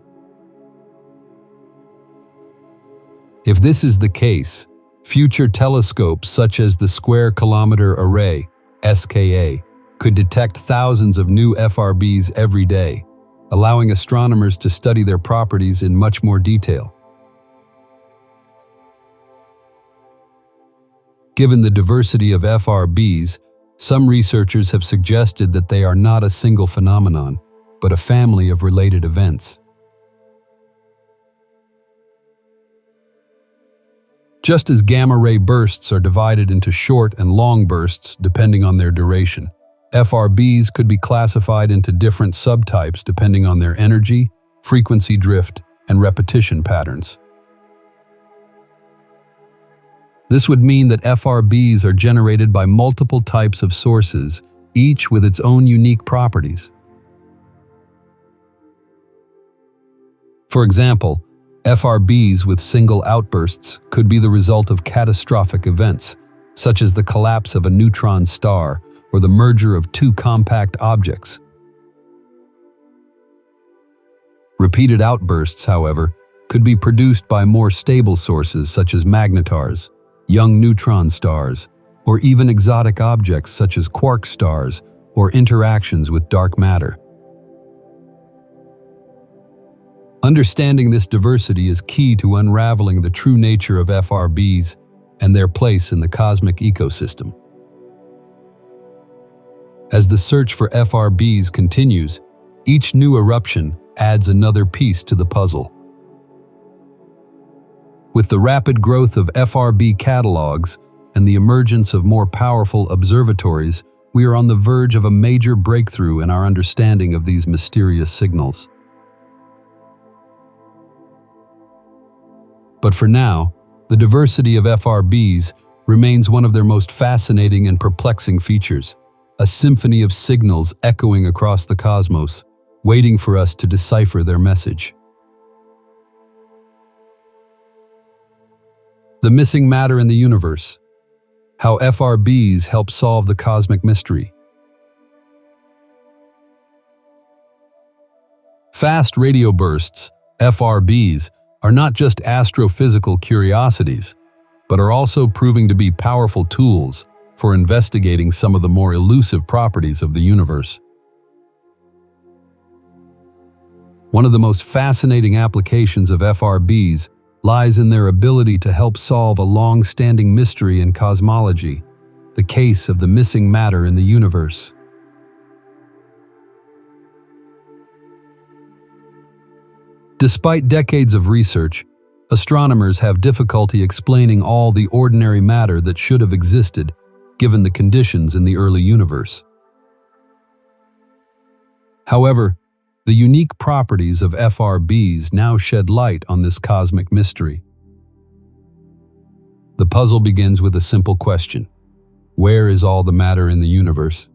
If this is the case, future telescopes such as the Square Kilometre Array, SKA, could detect thousands of new FRBs every day, allowing astronomers to study their properties in much more detail. Given the diversity of FRBs, some researchers have suggested that they are not a single phenomenon, but a family of related events. Just as gamma-ray bursts are divided into short and long bursts depending on their duration, FRBs could be classified into different subtypes depending on their energy, frequency drift, and repetition patterns. This would mean that FRBs are generated by multiple types of sources, each with its own unique properties. For example, FRBs with single outbursts could be the result of catastrophic events, such as the collapse of a neutron star or the merger of two compact objects. Repeated outbursts, however, could be produced by more stable sources such as magnetars, young neutron stars, or even exotic objects such as quark stars or interactions with dark matter. Understanding this diversity is key to unraveling the true nature of FRBs and their place in the cosmic ecosystem. As the search for FRBs continues, each new eruption adds another piece to the puzzle. With the rapid growth of FRB catalogs and the emergence of more powerful observatories, we are on the verge of a major breakthrough in our understanding of these mysterious signals. But for now, the diversity of FRBs remains one of their most fascinating and perplexing features, a symphony of signals echoing across the cosmos, waiting for us to decipher their message. The missing matter in the universe. How FRBs help solve the cosmic mystery. Fast radio bursts, FRBs, are not just astrophysical curiosities, but are also proving to be powerful tools for investigating some of the more elusive properties of the universe. One of the most fascinating applications of FRBs lies in their ability to help solve a long-standing mystery in cosmology, the case of the missing matter in the universe. Despite decades of research, astronomers have difficulty explaining all the ordinary matter that should have existed, given the conditions in the early universe. However, the unique properties of FRBs now shed light on this cosmic mystery. The puzzle begins with a simple question: where is all the matter in the universe?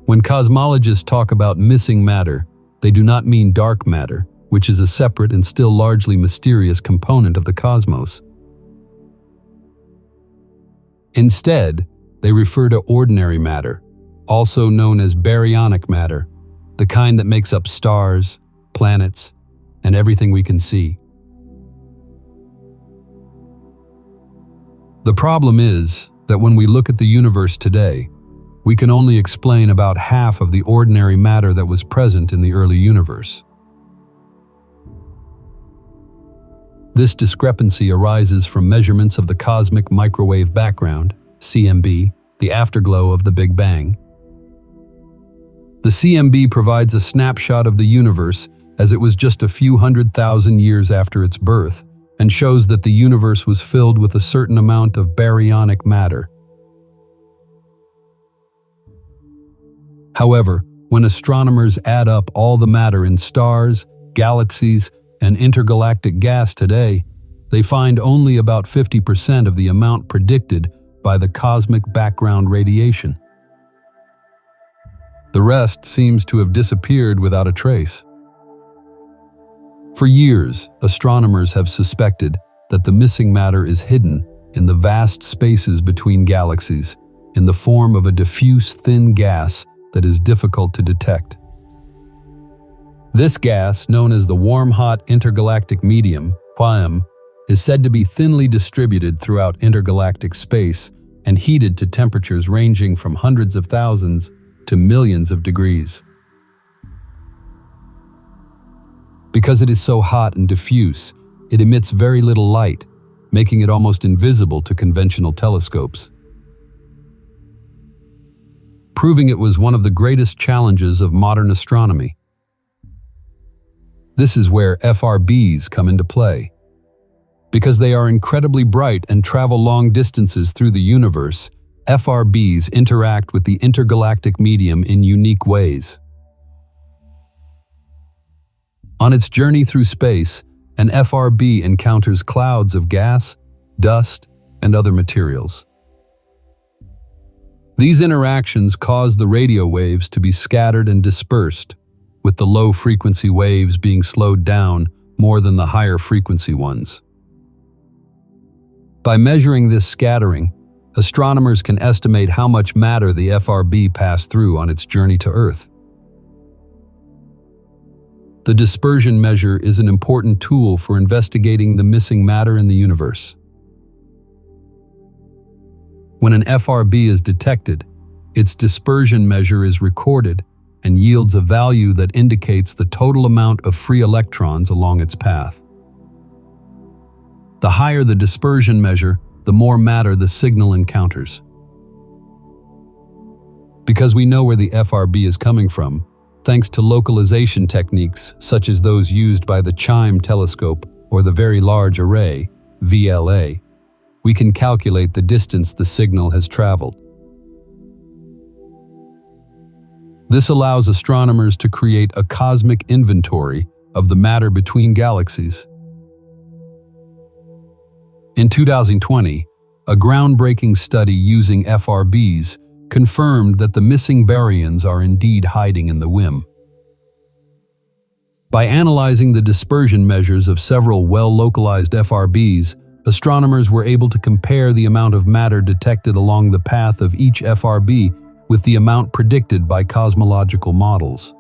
When cosmologists talk about missing matter, they do not mean dark matter, which is a separate and still largely mysterious component of the cosmos. Instead, they refer to ordinary matter, also known as baryonic matter, the kind that makes up stars, planets, and everything we can see. The problem is that when we look at the universe today, we can only explain about half of the ordinary matter that was present in the early universe. This discrepancy arises from measurements of the cosmic microwave background, CMB, the afterglow of the Big Bang. The CMB provides a snapshot of the universe as it was just a few 100,000 years after its birth, and shows that the universe was filled with a certain amount of baryonic matter. However, when astronomers add up all the matter in stars, galaxies, and intergalactic gas today, they find only about 50% of the amount predicted by the cosmic background radiation. The rest seems to have disappeared without a trace. For years, astronomers have suspected that the missing matter is hidden in the vast spaces between galaxies in the form of a diffuse thin gas that is difficult to detect. This gas, known as the warm-hot intergalactic medium, WHIM, is said to be thinly distributed throughout intergalactic space and heated to temperatures ranging from hundreds of thousands to millions of degrees. Because it is so hot and diffuse, it emits very little light, making it almost invisible to conventional telescopes. Proving it was one of the greatest challenges of modern astronomy. This is where FRBs come into play. Because they are incredibly bright and travel long distances through the universe, FRBs interact with the intergalactic medium in unique ways. On its journey through space, an FRB encounters clouds of gas, dust, and other materials. These interactions cause the radio waves to be scattered and dispersed, with the low-frequency waves being slowed down more than the higher-frequency ones. By measuring this scattering, astronomers can estimate how much matter the FRB passed through on its journey to Earth. The dispersion measure is an important tool for investigating the missing matter in the universe. When an FRB is detected, its dispersion measure is recorded and yields a value that indicates the total amount of free electrons along its path. The higher the dispersion measure, the more matter the signal encounters. Because we know where the FRB is coming from, thanks to localization techniques such as those used by the CHIME telescope or the Very Large Array, VLA, we can calculate the distance the signal has traveled. This allows astronomers to create a cosmic inventory of the matter between galaxies. In 2020, a groundbreaking study using FRBs confirmed that the missing baryons are indeed hiding in the WHIM. By analyzing the dispersion measures of several well-localized FRBs, astronomers were able to compare the amount of matter detected along the path of each FRB with the amount predicted by cosmological models.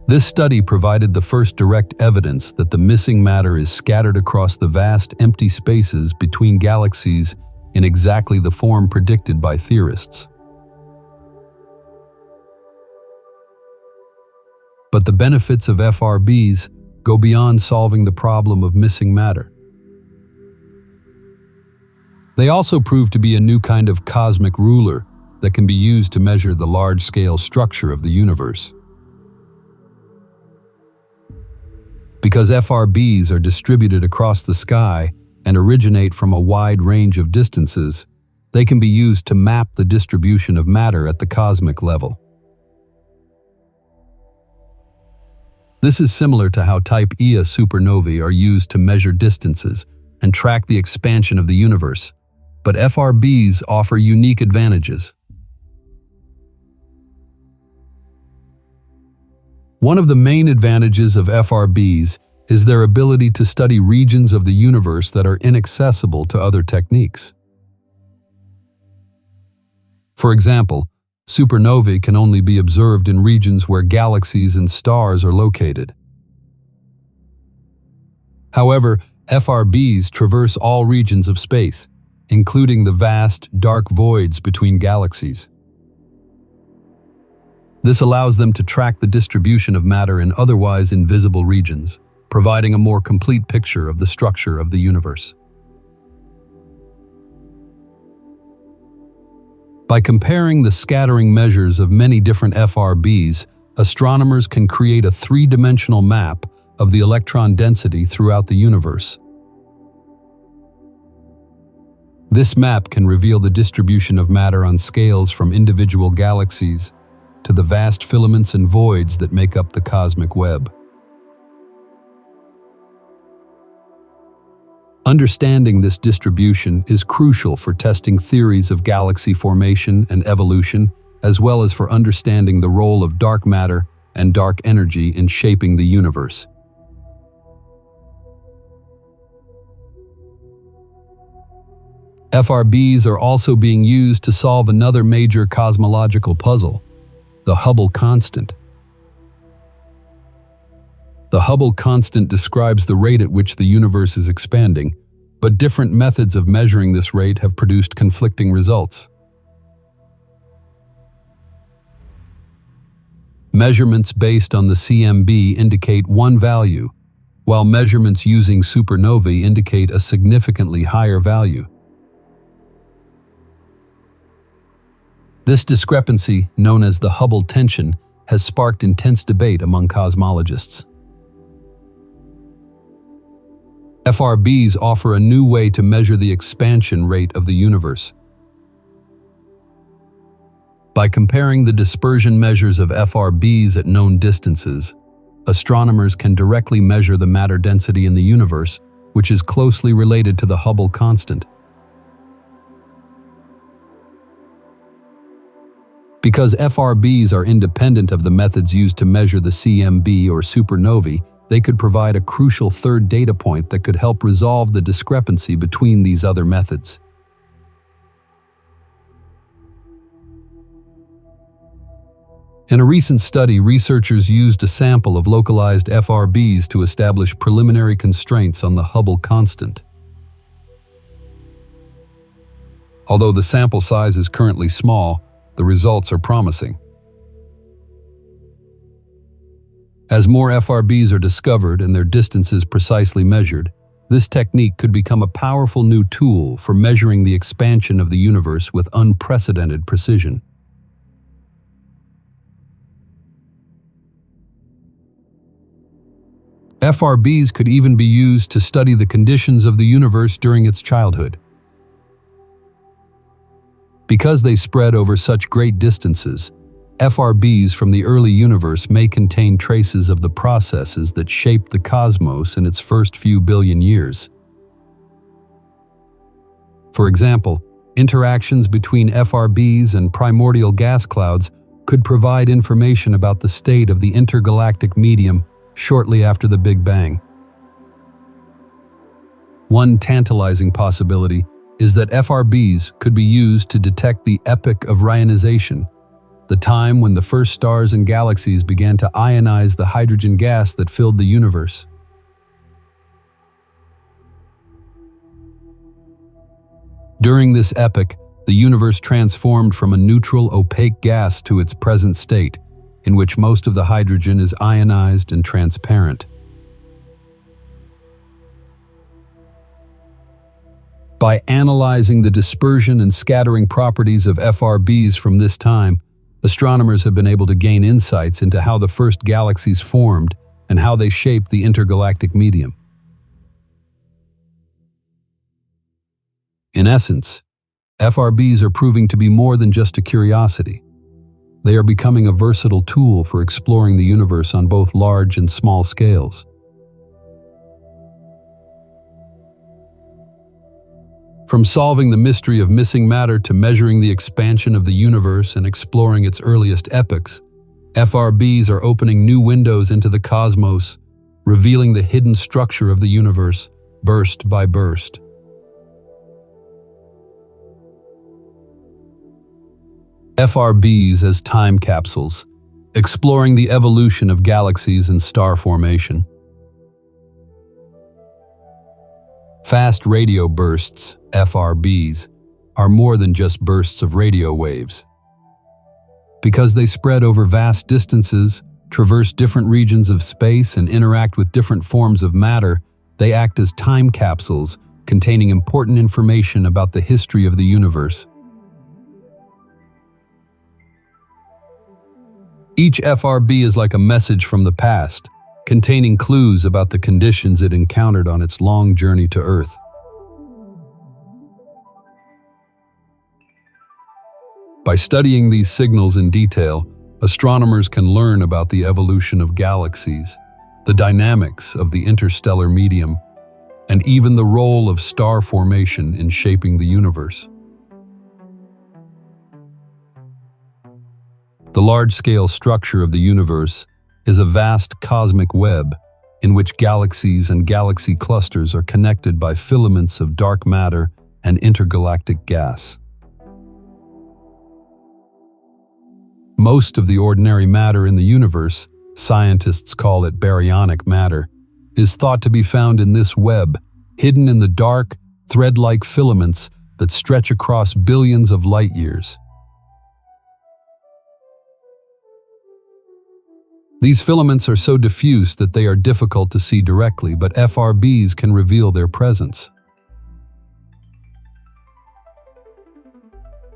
This study provided the first direct evidence that the missing matter is scattered across the vast empty spaces between galaxies in exactly the form predicted by theorists. But the benefits of FRBs go beyond solving the problem of missing matter. They also prove to be a new kind of cosmic ruler that can be used to measure the large-scale structure of the universe. Because FRBs are distributed across the sky and originate from a wide range of distances, they can be used to map the distribution of matter at the cosmic level. This is similar to how Type Ia supernovae are used to measure distances and track the expansion of the universe, but FRBs offer unique advantages. One of the main advantages of FRBs is their ability to study regions of the universe that are inaccessible to other techniques. For example, supernovae can only be observed in regions where galaxies and stars are located. However, FRBs traverse all regions of space, including the vast, dark voids between galaxies. This allows them to track the distribution of matter in otherwise invisible regions, providing a more complete picture of the structure of the universe. By comparing the scattering measures of many different FRBs, astronomers can create a three-dimensional map of the electron density throughout the universe. This map can reveal the distribution of matter on scales from individual galaxies to the vast filaments and voids that make up the cosmic web. Understanding this distribution is crucial for testing theories of galaxy formation and evolution, as well as for understanding the role of dark matter and dark energy in shaping the universe. FRBs are also being used to solve another major cosmological puzzle: the Hubble constant. The Hubble constant describes the rate at which the universe is expanding, but different methods of measuring this rate have produced conflicting results. Measurements based on the CMB indicate one value, while measurements using supernovae indicate a significantly higher value. This discrepancy, known as the Hubble tension, has sparked intense debate among cosmologists. FRBs offer a new way to measure the expansion rate of the universe. By comparing the dispersion measures of FRBs at known distances, astronomers can directly measure the matter density in the universe, which is closely related to the Hubble constant. Because FRBs are independent of the methods used to measure the CMB or supernovae, they could provide a crucial third data point that could help resolve the discrepancy between these other methods. In a recent study, researchers used a sample of localized FRBs to establish preliminary constraints on the Hubble constant. Although the sample size is currently small, the results are promising. As more FRBs are discovered and their distances precisely measured, this technique could become a powerful new tool for measuring the expansion of the universe with unprecedented precision. FRBs could even be used to study the conditions of the universe during its childhood. Because they spread over such great distances, FRBs from the early universe may contain traces of the processes that shaped the cosmos in its first few billion years. For example, interactions between FRBs and primordial gas clouds could provide information about the state of the intergalactic medium shortly after the Big Bang. One tantalizing possibility is that FRBs could be used to detect the epoch of ionization, the time when the first stars and galaxies began to ionize the hydrogen gas that filled the universe. During this epoch, the universe transformed from a neutral, opaque gas to its present state, in which most of the hydrogen is ionized and transparent. By analyzing the dispersion and scattering properties of FRBs from this time, astronomers have been able to gain insights into how the first galaxies formed and how they shaped the intergalactic medium. In essence, FRBs are proving to be more than just a curiosity. They are becoming a versatile tool for exploring the universe on both large and small scales. From solving the mystery of missing matter to measuring the expansion of the universe and exploring its earliest epochs, FRBs are opening new windows into the cosmos, revealing the hidden structure of the universe, burst by burst. FRBs as time capsules, exploring the evolution of galaxies and star formation. Fast radio bursts, FRBs, are more than just bursts of radio waves. Because they spread over vast distances, traverse different regions of space, and interact with different forms of matter, they act as time capsules containing important information about the history of the universe. Each FRB is like a message from the past, containing clues about the conditions it encountered on its long journey to Earth. By studying these signals in detail, astronomers can learn about the evolution of galaxies, the dynamics of the interstellar medium, and even the role of star formation in shaping the universe. The large-scale structure of the universe is a vast cosmic web in which galaxies and galaxy clusters are connected by filaments of dark matter and intergalactic gas. Most of the ordinary matter in the universe, scientists call it baryonic matter, is thought to be found in this web, hidden in the dark, thread-like filaments that stretch across billions of light-years. These filaments are so diffuse that they are difficult to see directly, but FRBs can reveal their presence.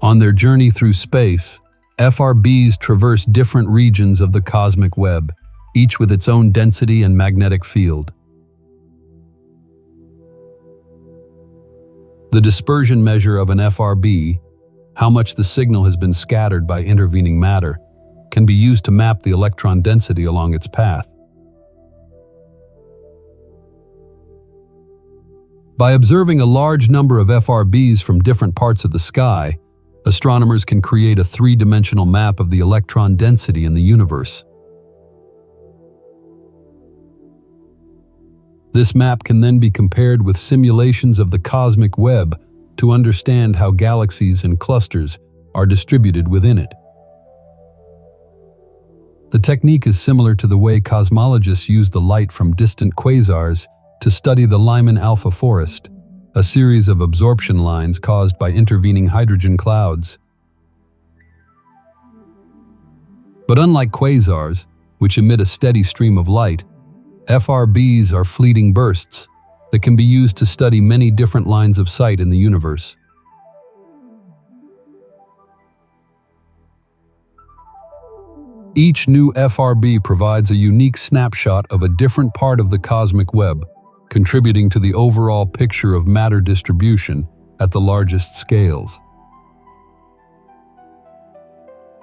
On their journey through space, FRBs traverse different regions of the cosmic web, each with its own density and magnetic field. The dispersion measure of an FRB, how much the signal has been scattered by intervening matter, can be used to map the electron density along its path. By observing a large number of FRBs from different parts of the sky, astronomers can create a three-dimensional map of the electron density in the universe. This map can then be compared with simulations of the cosmic web to understand how galaxies and clusters are distributed within it. The technique is similar to the way cosmologists use the light from distant quasars to study the Lyman alpha forest, a series of absorption lines caused by intervening hydrogen clouds. But unlike quasars, which emit a steady stream of light, FRBs are fleeting bursts that can be used to study many different lines of sight in the universe. Each new FRB provides a unique snapshot of a different part of the cosmic web, contributing to the overall picture of matter distribution at the largest scales.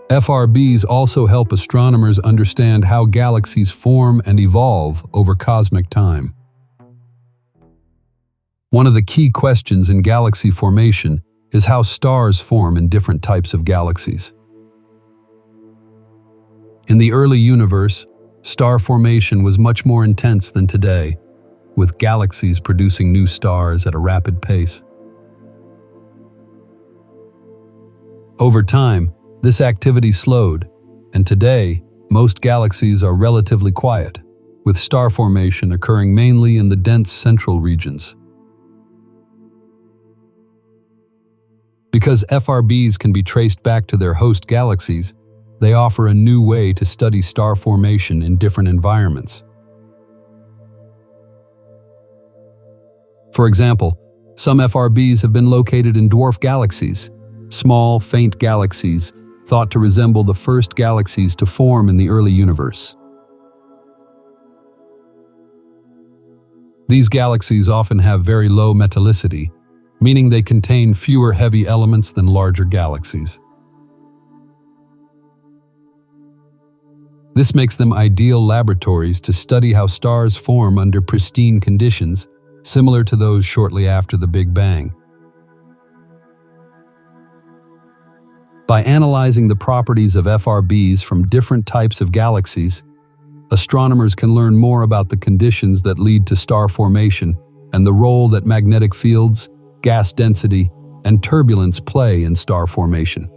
FRBs also help astronomers understand how galaxies form and evolve over cosmic time. One of the key questions in galaxy formation is how stars form in different types of galaxies. In the early universe, star formation was much more intense than today, with galaxies producing new stars at a rapid pace. Over time, this activity slowed, and today, most galaxies are relatively quiet, with star formation occurring mainly in the dense central regions. Because FRBs can be traced back to their host galaxies, they offer a new way to study star formation in different environments. For example, some FRBs have been located in dwarf galaxies, small, faint galaxies thought to resemble the first galaxies to form in the early universe. These galaxies often have very low metallicity, meaning they contain fewer heavy elements than larger galaxies. This makes them ideal laboratories to study how stars form under pristine conditions, similar to those shortly after the Big Bang. By analyzing the properties of FRBs from different types of galaxies, astronomers can learn more about the conditions that lead to star formation and the role that magnetic fields, gas density, and turbulence play in star formation.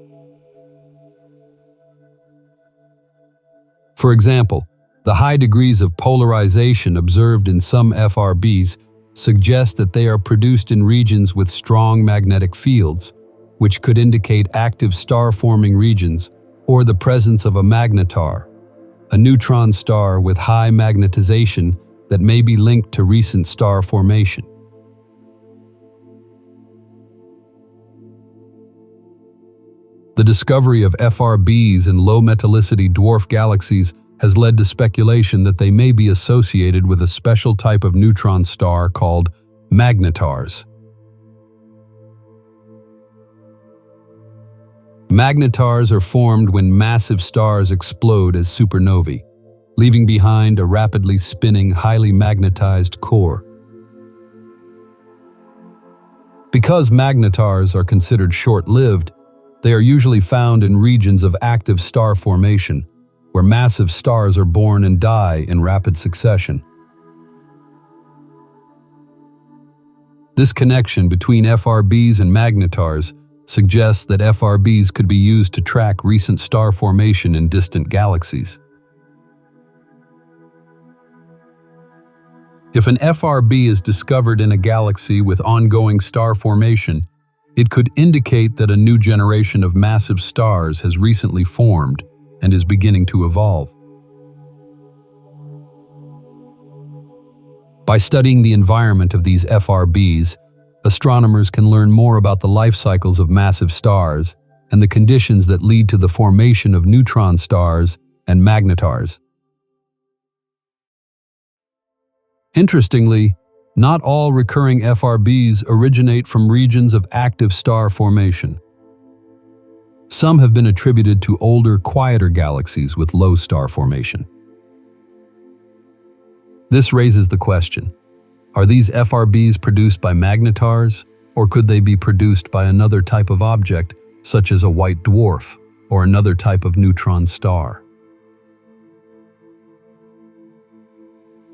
For example, the high degrees of polarization observed in some FRBs suggest that they are produced in regions with strong magnetic fields, which could indicate active star-forming regions or the presence of a magnetar, a neutron star with high magnetization that may be linked to recent star formation. The discovery of FRBs in low metallicity dwarf galaxies has led to speculation that they may be associated with a special type of neutron star called magnetars. Magnetars are formed when massive stars explode as supernovae, leaving behind a rapidly spinning, highly magnetized core. Because magnetars are considered short-lived, they are usually found in regions of active star formation, where massive stars are born and die in rapid succession. This connection between FRBs and magnetars suggests that FRBs could be used to track recent star formation in distant galaxies. If an FRB is discovered in a galaxy with ongoing star formation, it could indicate that a new generation of massive stars has recently formed and is beginning to evolve. By studying the environment of these FRBs, astronomers can learn more about the life cycles of massive stars and the conditions that lead to the formation of neutron stars and magnetars. Interestingly, not all recurring FRBs originate from regions of active star formation. Some have been attributed to older, quieter galaxies with low star formation. This raises the question, are these FRBs produced by magnetars, or could they be produced by another type of object, such as a white dwarf or another type of neutron star?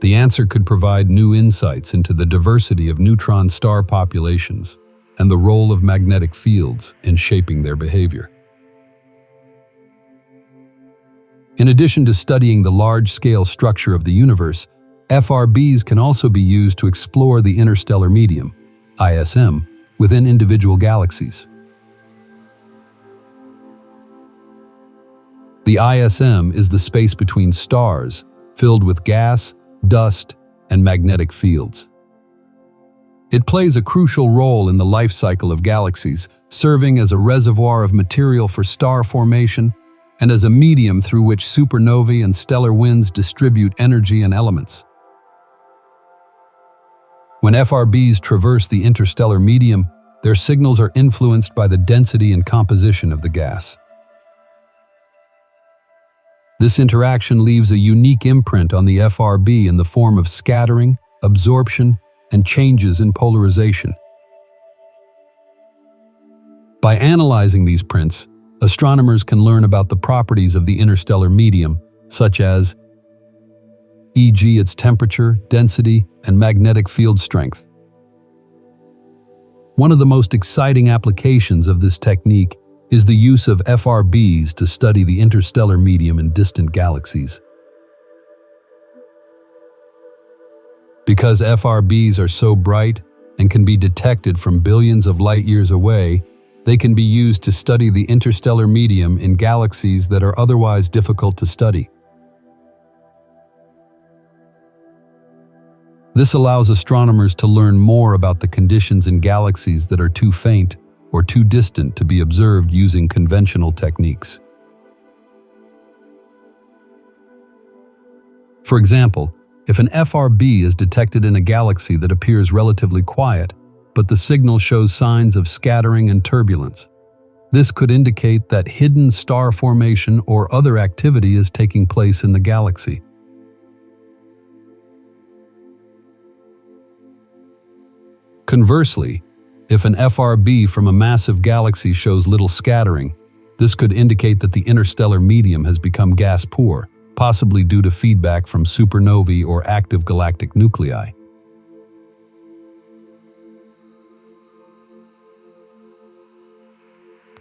The answer could provide new insights into the diversity of neutron star populations and the role of magnetic fields in shaping their behavior. In addition to studying the large-scale structure of the universe, FRBs can also be used to explore the interstellar medium, ISM, within individual galaxies. The ISM is the space between stars, filled with gas, dust, and magnetic fields. It plays a crucial role in the life cycle of galaxies, serving as a reservoir of material for star formation and as a medium through which supernovae and stellar winds distribute energy and elements. When FRBs traverse the interstellar medium, their signals are influenced by the density and composition of the gas. This interaction leaves a unique imprint on the FRB in the form of scattering, absorption, and changes in polarization. By analyzing these prints, astronomers can learn about the properties of the interstellar medium, such as e.g. its temperature, density, and magnetic field strength. One of the most exciting applications of this technique is the use of FRBs to study the interstellar medium in distant galaxies. Because FRBs are so bright and can be detected from billions of light-years away, they can be used to study the interstellar medium in galaxies that are otherwise difficult to study. This allows astronomers to learn more about the conditions in galaxies that are too faint or too distant to be observed using conventional techniques. For example, if an FRB is detected in a galaxy that appears relatively quiet, but the signal shows signs of scattering and turbulence, this could indicate that hidden star formation or other activity is taking place in the galaxy. Conversely, if an FRB from a massive galaxy shows little scattering, this could indicate that the interstellar medium has become gas-poor, possibly due to feedback from supernovae or active galactic nuclei.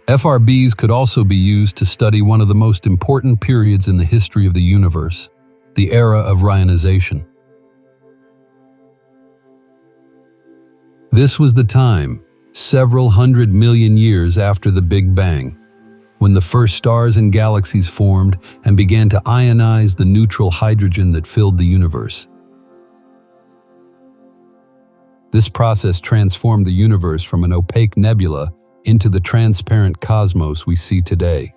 FRBs could also be used to study one of the most important periods in the history of the universe, the era of reionization. This was the time, several hundred million years after the Big Bang, when the first stars and galaxies formed and began to ionize the neutral hydrogen that filled the universe. This process transformed the universe from an opaque nebula into the transparent cosmos we see today.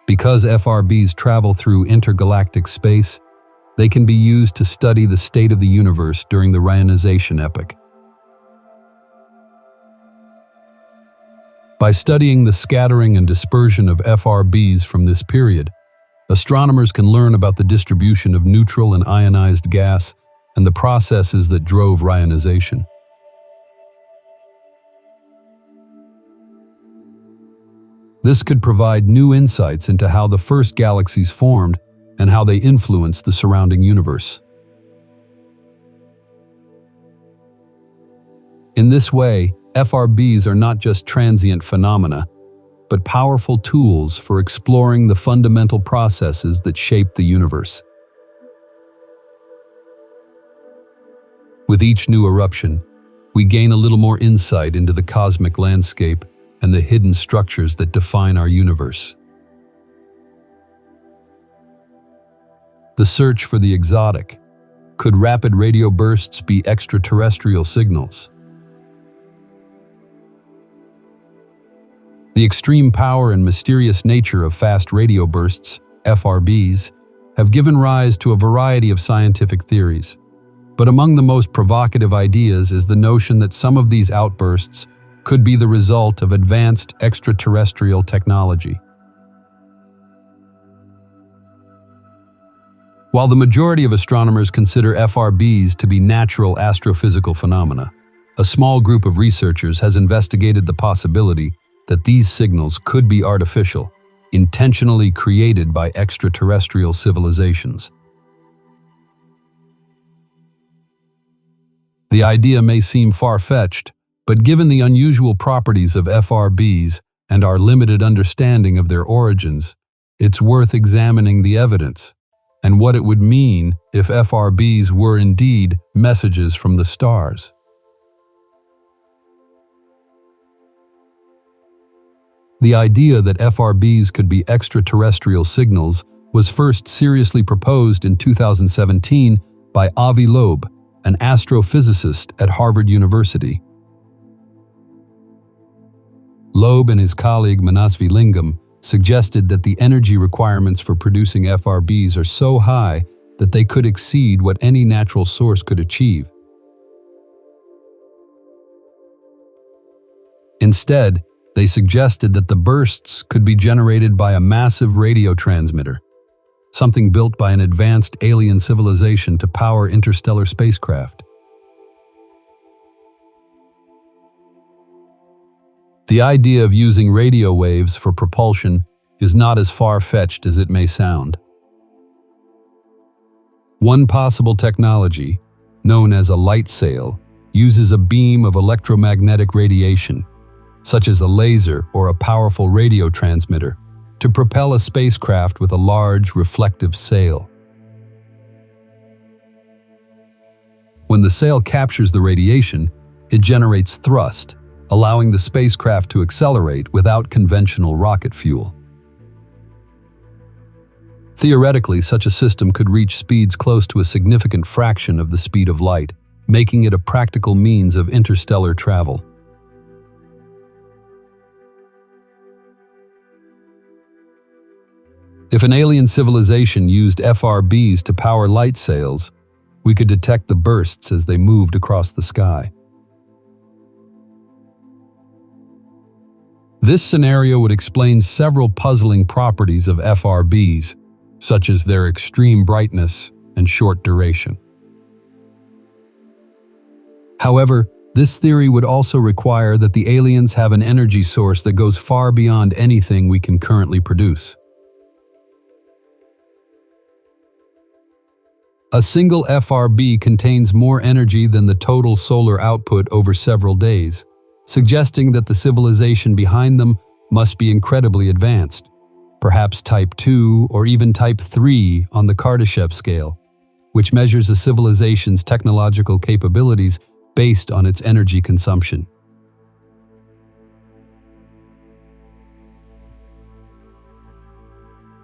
Because FRBs travel through intergalactic space, they can be used to study the state of the universe during the reionization epoch. By studying the scattering and dispersion of FRBs from this period, astronomers can learn about the distribution of neutral and ionized gas and the processes that drove reionization. This could provide new insights into how the first galaxies formed and how they influenced the surrounding universe. In this way, FRBs are not just transient phenomena, but powerful tools for exploring the fundamental processes that shape the universe. With each new eruption, we gain a little more insight into the cosmic landscape and the hidden structures that define our universe. The search for the exotic. Could rapid radio bursts be extraterrestrial signals? The extreme power and mysterious nature of fast radio bursts, FRBs, have given rise to a variety of scientific theories. But among the most provocative ideas is the notion that some of these outbursts could be the result of advanced extraterrestrial technology. While the majority of astronomers consider FRBs to be natural astrophysical phenomena, a small group of researchers has investigated the possibility that these signals could be artificial, intentionally created by extraterrestrial civilizations. The idea may seem far-fetched, but given the unusual properties of FRBs and our limited understanding of their origins, it's worth examining the evidence and what it would mean if FRBs were indeed messages from the stars. The idea that FRBs could be extraterrestrial signals was first seriously proposed in 2017 by Avi Loeb, an astrophysicist at Harvard University. Loeb and his colleague Manasvi Lingam suggested that the energy requirements for producing FRBs are so high that they could exceed what any natural source could achieve. Instead, they suggested that the bursts could be generated by a massive radio transmitter, something built by an advanced alien civilization to power interstellar spacecraft. The idea of using radio waves for propulsion is not as far-fetched as it may sound. One possible technology, known as a light sail, uses a beam of electromagnetic radiation, such as a laser or a powerful radio transmitter, to propel a spacecraft with a large reflective sail. When the sail captures the radiation, it generates thrust, allowing the spacecraft to accelerate without conventional rocket fuel. Theoretically, such a system could reach speeds close to a significant fraction of the speed of light, making it a practical means of interstellar travel. If an alien civilization used FRBs to power light sails, we could detect the bursts as they moved across the sky. This scenario would explain several puzzling properties of FRBs, such as their extreme brightness and short duration. However, this theory would also require that the aliens have an energy source that goes far beyond anything we can currently produce. A single FRB contains more energy than the total solar output over several days, suggesting that the civilization behind them must be incredibly advanced, perhaps Type 2 or even Type 3 on the Kardashev scale, which measures a civilization's technological capabilities based on its energy consumption.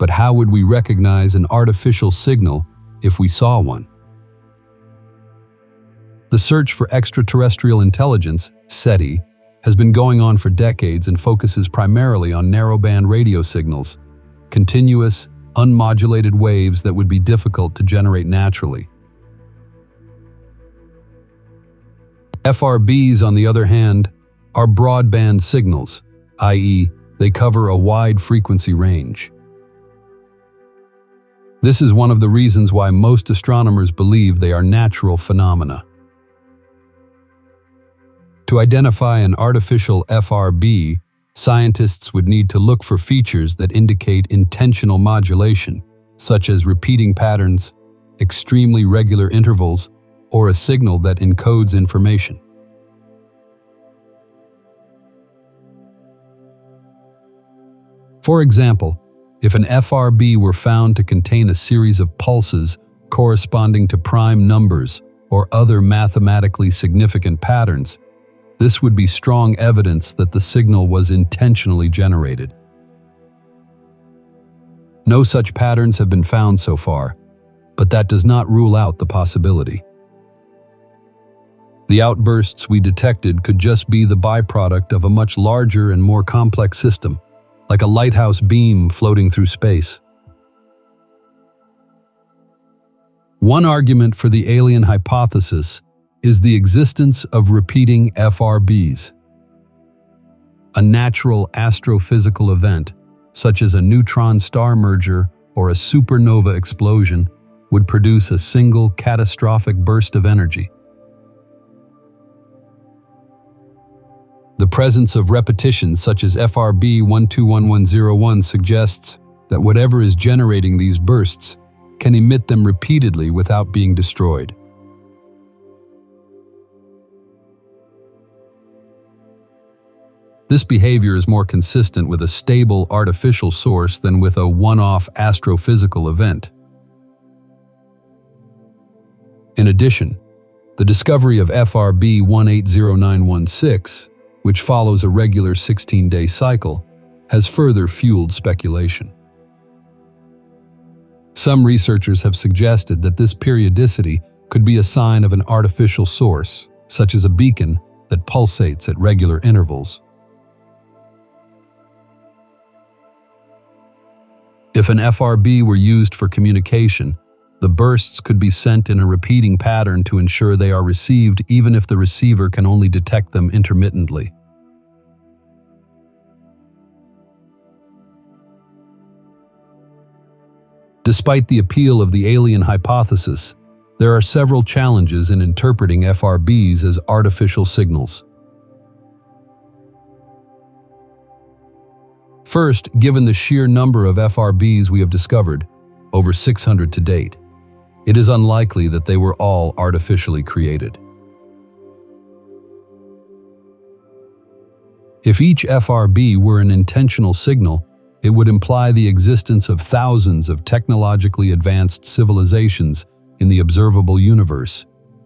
but how would we recognize an artificial signal if we saw one? The search for extraterrestrial intelligence, SETI, has been going on for decades and focuses primarily on narrowband radio signals, continuous, unmodulated waves that would be difficult to generate naturally. FRBs, on the other hand, are broadband signals, i.e., they cover a wide frequency range. This is one of the reasons why most astronomers believe they are natural phenomena. To identify an artificial FRB, scientists would need to look for features that indicate intentional modulation, such as repeating patterns, extremely regular intervals, or a signal that encodes information. For example, if an FRB were found to contain a series of pulses corresponding to prime numbers or other mathematically significant patterns, this would be strong evidence that the signal was intentionally generated. No such patterns have been found so far, but that does not rule out the possibility. The outbursts we detected could just be the byproduct of a much larger and more complex system, like a lighthouse beam floating through space. One argument for the alien hypothesis is the existence of repeating FRBs. A natural astrophysical event, such as a neutron-star merger or a supernova explosion, would produce a single catastrophic burst of energy. The presence of repetitions such as FRB 121101 suggests that whatever is generating these bursts can emit them repeatedly without being destroyed. This behavior is more consistent with a stable artificial source than with a one-off astrophysical event. In addition, the discovery of FRB 180916, which follows a regular 16-day cycle, has further fueled speculation. Some researchers have suggested that this periodicity could be a sign of an artificial source, such as a beacon that pulsates at regular intervals. If an FRB were used for communication, the bursts could be sent in a repeating pattern to ensure they are received even if the receiver can only detect them intermittently. Despite the appeal of the alien hypothesis, there are several challenges in interpreting FRBs as artificial signals. First, given the sheer number of FRBs we have discovered, over 600 to date, it is unlikely that they were all artificially created. If each FRB were an intentional signal, it would imply the existence of thousands of technologically advanced civilizations in the observable universe,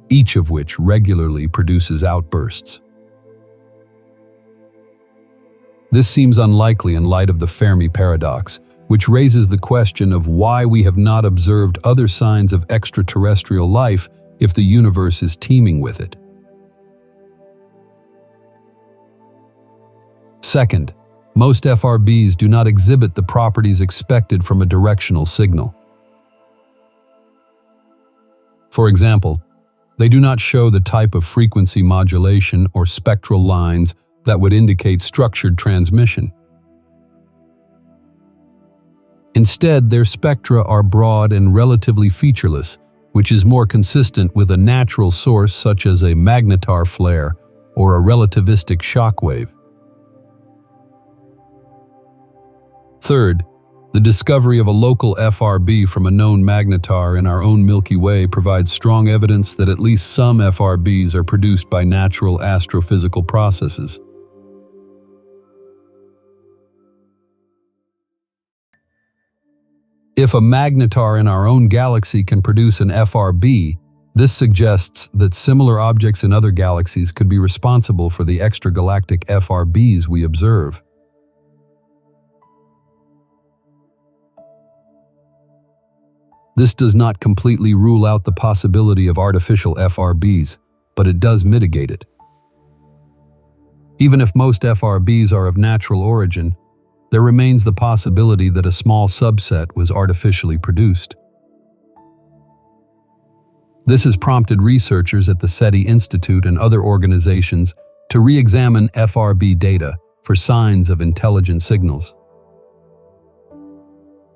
each of which regularly produces outbursts. This seems unlikely in light of the Fermi paradox, which raises the question of why we have not observed other signs of extraterrestrial life if the universe is teeming with it. Second, most FRBs do not exhibit the properties expected from a directional signal. For example, they do not show the type of frequency modulation or spectral lines that would indicate structured transmission. Instead, their spectra are broad and relatively featureless, which is more consistent with a natural source such as a magnetar flare or a relativistic shock wave. Third, the discovery of a local FRB from a known magnetar in our own Milky Way provides strong evidence that at least some FRBs are produced by natural astrophysical processes. If a magnetar in our own galaxy can produce an FRB, this suggests that similar objects in other galaxies could be responsible for the extragalactic FRBs we observe. This does not completely rule out the possibility of artificial FRBs, but it does mitigate it. Even if most FRBs are of natural origin, there remains the possibility that a small subset was artificially produced. This has prompted researchers at the SETI Institute and other organizations to re-examine FRB data for signs of intelligent signals.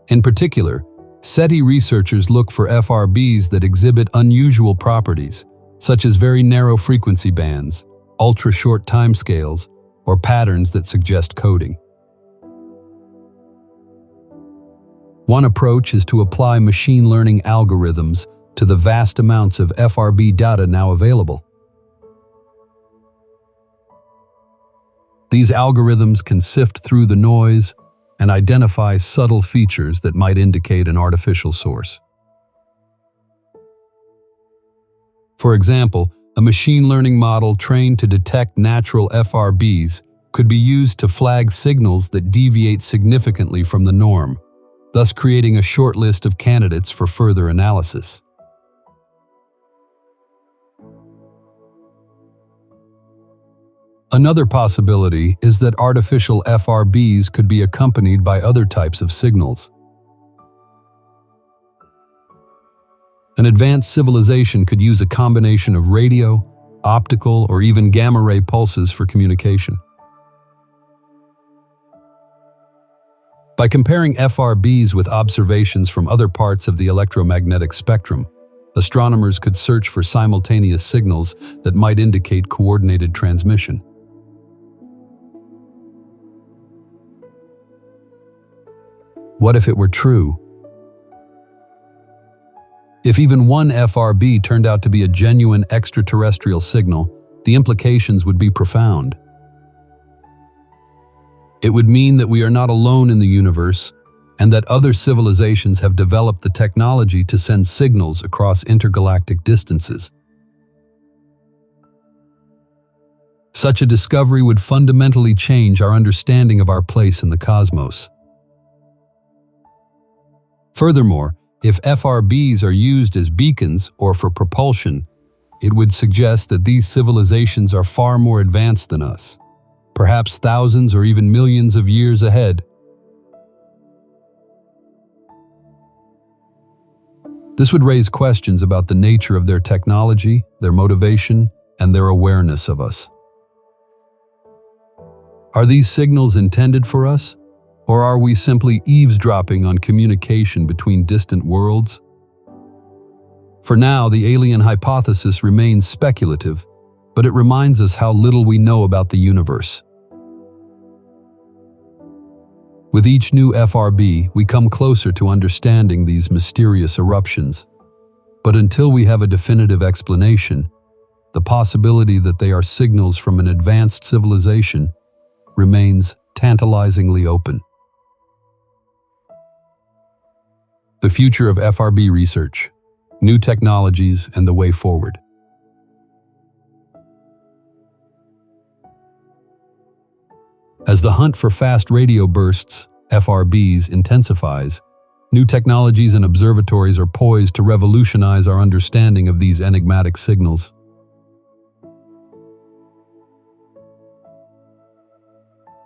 In particular, SETI researchers look for FRBs that exhibit unusual properties, such as very narrow frequency bands, ultra-short timescales, or patterns that suggest coding. One approach is to apply machine learning algorithms to the vast amounts of FRB data now available. These algorithms can sift through the noise and identify subtle features that might indicate an artificial source. For example, a machine learning model trained to detect natural FRBs could be used to flag signals that deviate significantly from the norm, thus creating a short list of candidates for further analysis. Another possibility is that artificial FRBs could be accompanied by other types of signals. An advanced civilization could use a combination of radio, optical, or even gamma-ray pulses for communication. By comparing FRBs with observations from other parts of the electromagnetic spectrum, astronomers could search for simultaneous signals that might indicate coordinated transmission. What if it were true? If even one FRB turned out to be a genuine extraterrestrial signal, the implications would be profound. It would mean that we are not alone in the universe, and that other civilizations have developed the technology to send signals across intergalactic distances. Such a discovery would fundamentally change our understanding of our place in the cosmos. Furthermore, if FRBs are used as beacons or for propulsion, it would suggest that these civilizations are far more advanced than us, perhaps thousands or even millions of years ahead. This would raise questions about the nature of their technology, their motivation, and their awareness of us. Are these signals intended for us? Or are we simply eavesdropping on communication between distant worlds? For now, the alien hypothesis remains speculative, but it reminds us how little we know about the universe. With each new FRB, we come closer to understanding these mysterious eruptions. But until we have a definitive explanation, the possibility that they are signals from an advanced civilization remains tantalizingly open. The future of FRB research, new technologies, and the way forward. As the hunt for fast radio bursts, FRBs, intensifies, new technologies and observatories are poised to revolutionize our understanding of these enigmatic signals.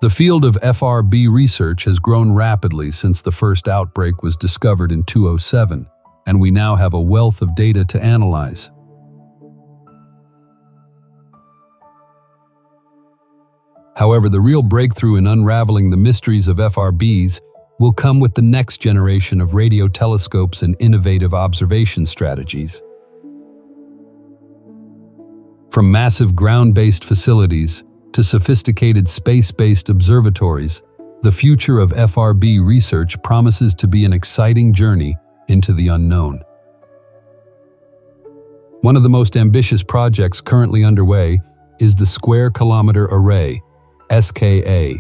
The field of FRB research has grown rapidly since the first outbreak was discovered in 2007, and we now have a wealth of data to analyze. However, the real breakthrough in unraveling the mysteries of FRBs will come with the next generation of radio telescopes and innovative observation strategies. From massive ground-based facilities to sophisticated space-based observatories, the future of FRB research promises to be an exciting journey into the unknown. One of the most ambitious projects currently underway is the Square Kilometre Array, SKA,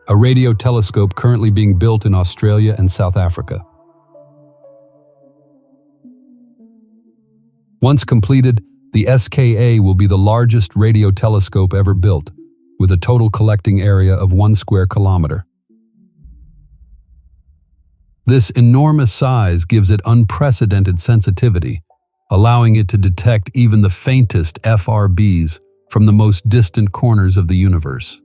a radio telescope currently being built in Australia and South Africa. Once completed, the SKA will be the largest radio telescope ever built, with a total collecting area of 1 square kilometer. This enormous size gives it unprecedented sensitivity, allowing it to detect even the faintest FRBs from the most distant corners of the universe.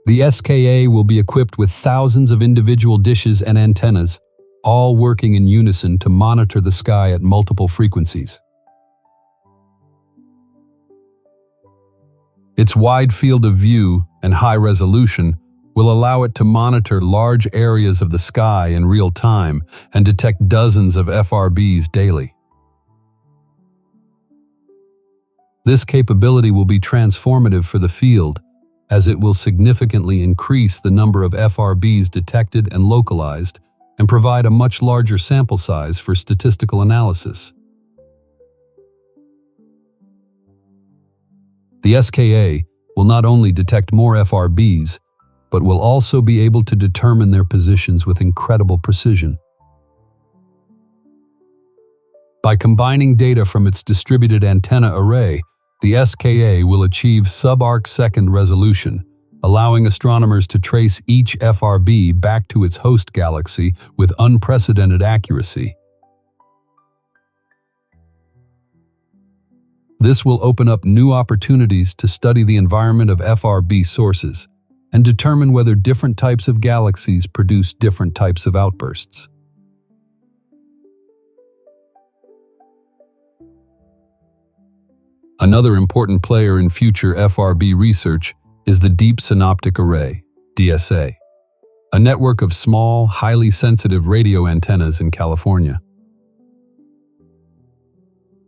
The SKA will be equipped with thousands of individual dishes and antennas, all working in unison to monitor the sky at multiple frequencies. Its wide field of view and high resolution will allow it to monitor large areas of the sky in real time and detect dozens of FRBs daily. This capability will be transformative for the field, as it will significantly increase the number of FRBs detected and localized and provide a much larger sample size for statistical analysis. The SKA will not only detect more FRBs, but will also be able to determine their positions with incredible precision. By combining data from its distributed antenna array, the SKA will achieve sub-arc-second resolution, allowing astronomers to trace each FRB back to its host galaxy with unprecedented accuracy. This will open up new opportunities to study the environment of FRB sources and determine whether different types of galaxies produce different types of outbursts. Another important player in future FRB research is the Deep Synoptic Array, DSA, a network of small, highly sensitive radio antennas in California.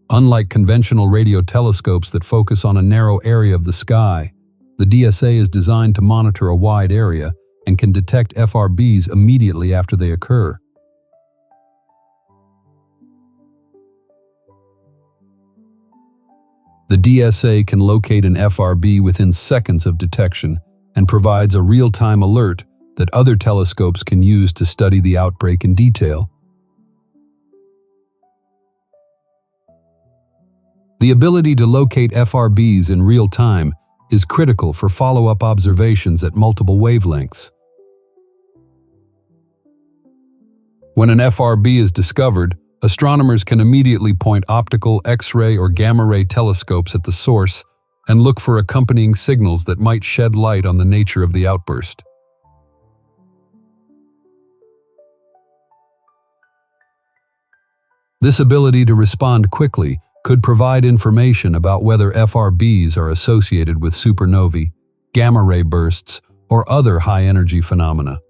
Unlike conventional radio telescopes that focus on a narrow area of the sky, the DSA is designed to monitor a wide area and can detect FRBs immediately after they occur. The DSA can locate an FRB within seconds of detection and provides a real-time alert that other telescopes can use to study the outbreak in detail. The ability to locate FRBs in real time is critical for follow-up observations at multiple wavelengths. When an FRB is discovered, astronomers can immediately point optical, X-ray, or gamma-ray telescopes at the source and look for accompanying signals that might shed light on the nature of the outburst. This ability to respond quickly could provide information about whether FRBs are associated with supernovae, gamma-ray bursts, or other high-energy phenomena.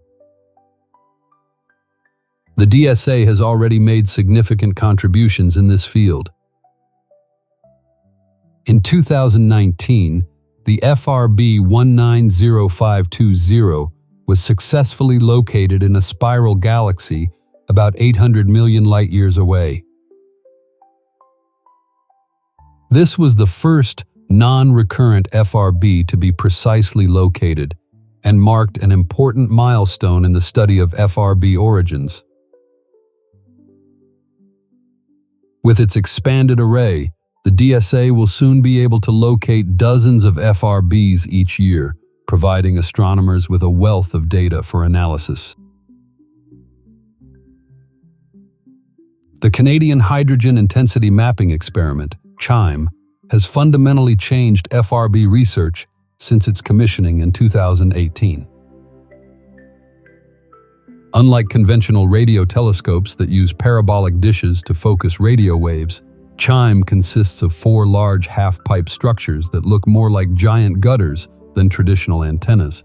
The DSA has already made significant contributions in this field. In 2019, the FRB 190520 was successfully located in a spiral galaxy about 800 million light-years away. This was the first non-recurrent FRB to be precisely located and marked an important milestone in the study of FRB origins. With its expanded array, the DSA will soon be able to locate dozens of FRBs each year, providing astronomers with a wealth of data for analysis. The Canadian Hydrogen Intensity Mapping Experiment, CHIME, has fundamentally changed FRB research since its commissioning in 2018. Unlike conventional radio telescopes that use parabolic dishes to focus radio waves, CHIME consists of 4 large half-pipe structures that look more like giant gutters than traditional antennas.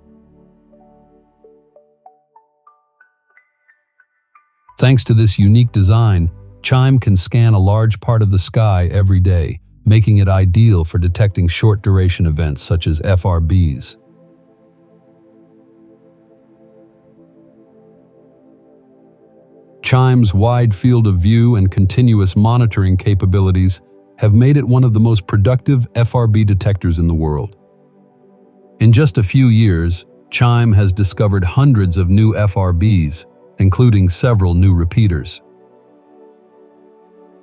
Thanks to this unique design, CHIME can scan a large part of the sky every day, making it ideal for detecting short-duration events such as FRBs. CHIME's wide field of view and continuous monitoring capabilities have made it one of the most productive FRB detectors in the world. In just a few years, CHIME has discovered hundreds of new FRBs, including several new repeaters.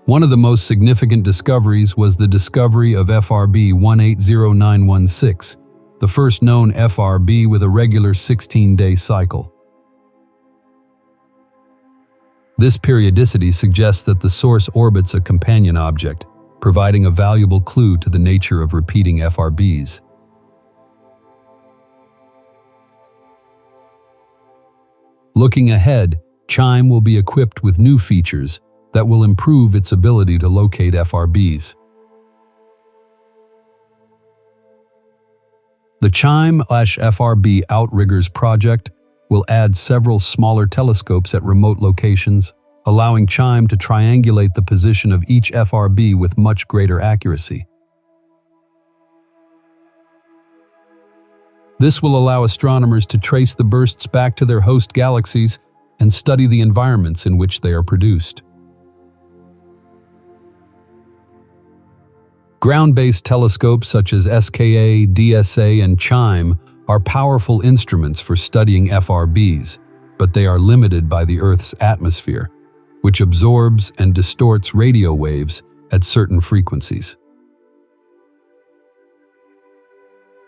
One of the most significant discoveries was the discovery of FRB 180916, the first known FRB with a regular 16-day cycle. This periodicity suggests that the source orbits a companion object, providing a valuable clue to the nature of repeating FRBs. Looking ahead, CHIME will be equipped with new features that will improve its ability to locate FRBs. The CHIME/FRB Outriggers project will add several smaller telescopes at remote locations, allowing CHIME to triangulate the position of each FRB with much greater accuracy. This will allow astronomers to trace the bursts back to their host galaxies and study the environments in which they are produced. Ground-based telescopes such as SKA, DSA, and CHIME are powerful instruments for studying FRBs, but they are limited by the Earth's atmosphere, which absorbs and distorts radio waves at certain frequencies.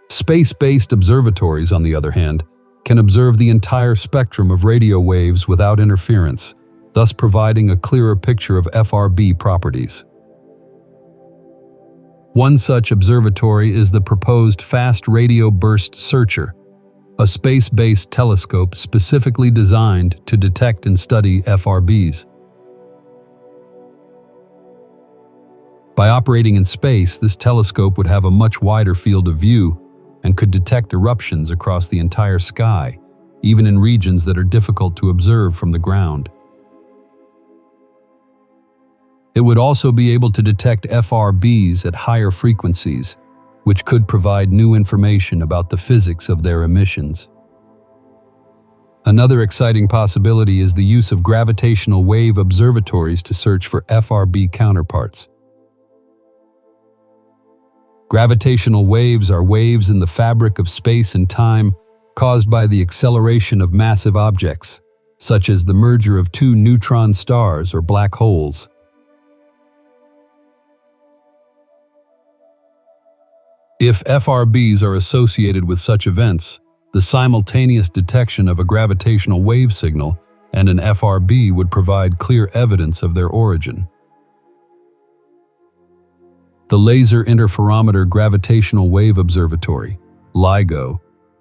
Space-based observatories, on the other hand, can observe the entire spectrum of radio waves without interference, thus providing a clearer picture of FRB properties. One such observatory is the proposed Fast Radio Burst Searcher, a space-based telescope specifically designed to detect and study FRBs. By operating in space, this telescope would have a much wider field of view and could detect eruptions across the entire sky, even in regions that are difficult to observe from the ground. It would also be able to detect FRBs at higher frequencies, which could provide new information about the physics of their emissions. Another exciting possibility is the use of gravitational wave observatories to search for FRB counterparts. Gravitational waves are waves in the fabric of space and time caused by the acceleration of massive objects, such as the merger of two neutron stars or black holes. If FRBs are associated with such events, the simultaneous detection of a gravitational wave signal and an FRB would provide clear evidence of their origin. The Laser Interferometer Gravitational Wave Observatory, LIGO,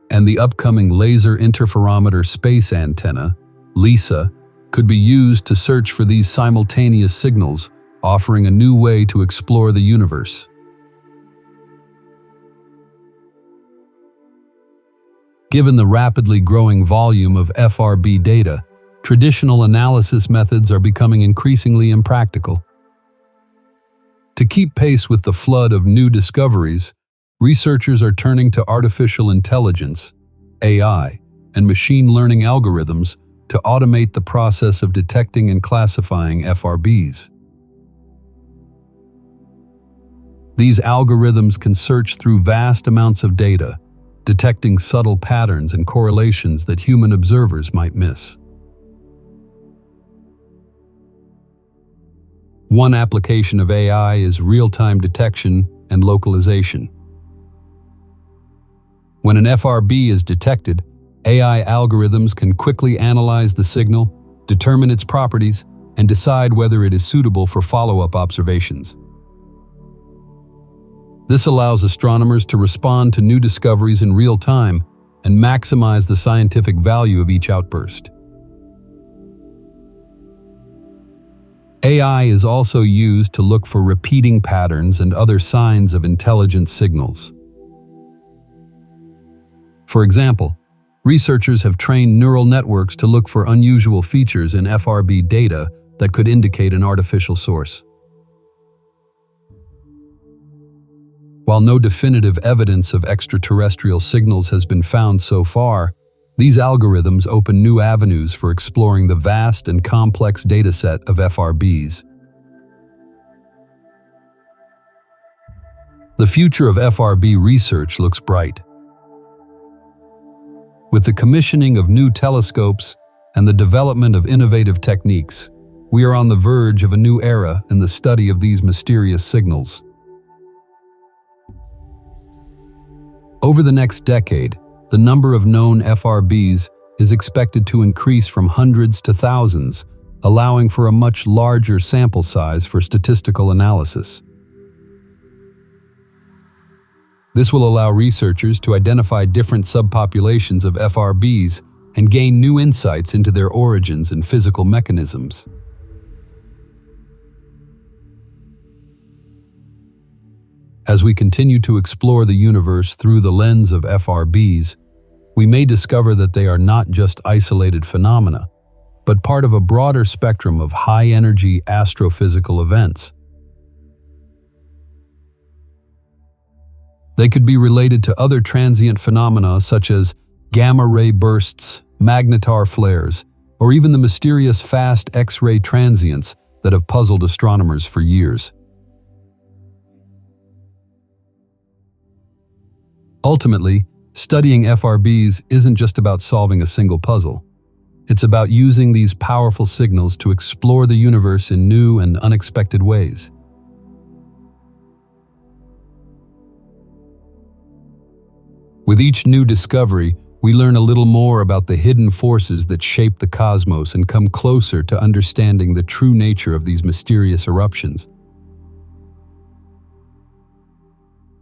and the upcoming Laser Interferometer Space Antenna, LISA, could be used to search for these simultaneous signals, offering a new way to explore the universe. Given the rapidly growing volume of FRB data, traditional analysis methods are becoming increasingly impractical. To keep pace with the flood of new discoveries, researchers are turning to artificial intelligence, AI, and machine learning algorithms to automate the process of detecting and classifying FRBs. These algorithms can search through vast amounts of data, detecting subtle patterns and correlations that human observers might miss. One application of AI is real-time detection and localization. When an FRB is detected, AI algorithms can quickly analyze the signal, determine its properties, and decide whether it is suitable for follow-up observations. This allows astronomers to respond to new discoveries in real time and maximize the scientific value of each outburst. AI is also used to look for repeating patterns and other signs of intelligent signals. For example, researchers have trained neural networks to look for unusual features in FRB data that could indicate an artificial source. While no definitive evidence of extraterrestrial signals has been found so far, these algorithms open new avenues for exploring the vast and complex dataset of FRBs. The future of FRB research looks bright. With the commissioning of new telescopes and the development of innovative techniques, we are on the verge of a new era in the study of these mysterious signals. Over the next decade, the number of known FRBs is expected to increase from hundreds to thousands, allowing for a much larger sample size for statistical analysis. This will allow researchers to identify different subpopulations of FRBs and gain new insights into their origins and physical mechanisms. As we continue to explore the universe through the lens of FRBs, we may discover that they are not just isolated phenomena, but part of a broader spectrum of high-energy astrophysical events. They could be related to other transient phenomena such as gamma-ray bursts, magnetar flares, or even the mysterious fast X-ray transients that have puzzled astronomers for years. Ultimately, studying FRBs isn't just about solving a single puzzle. It's about using these powerful signals to explore the universe in new and unexpected ways. With each new discovery, we learn a little more about the hidden forces that shape the cosmos and come closer to understanding the true nature of these mysterious eruptions.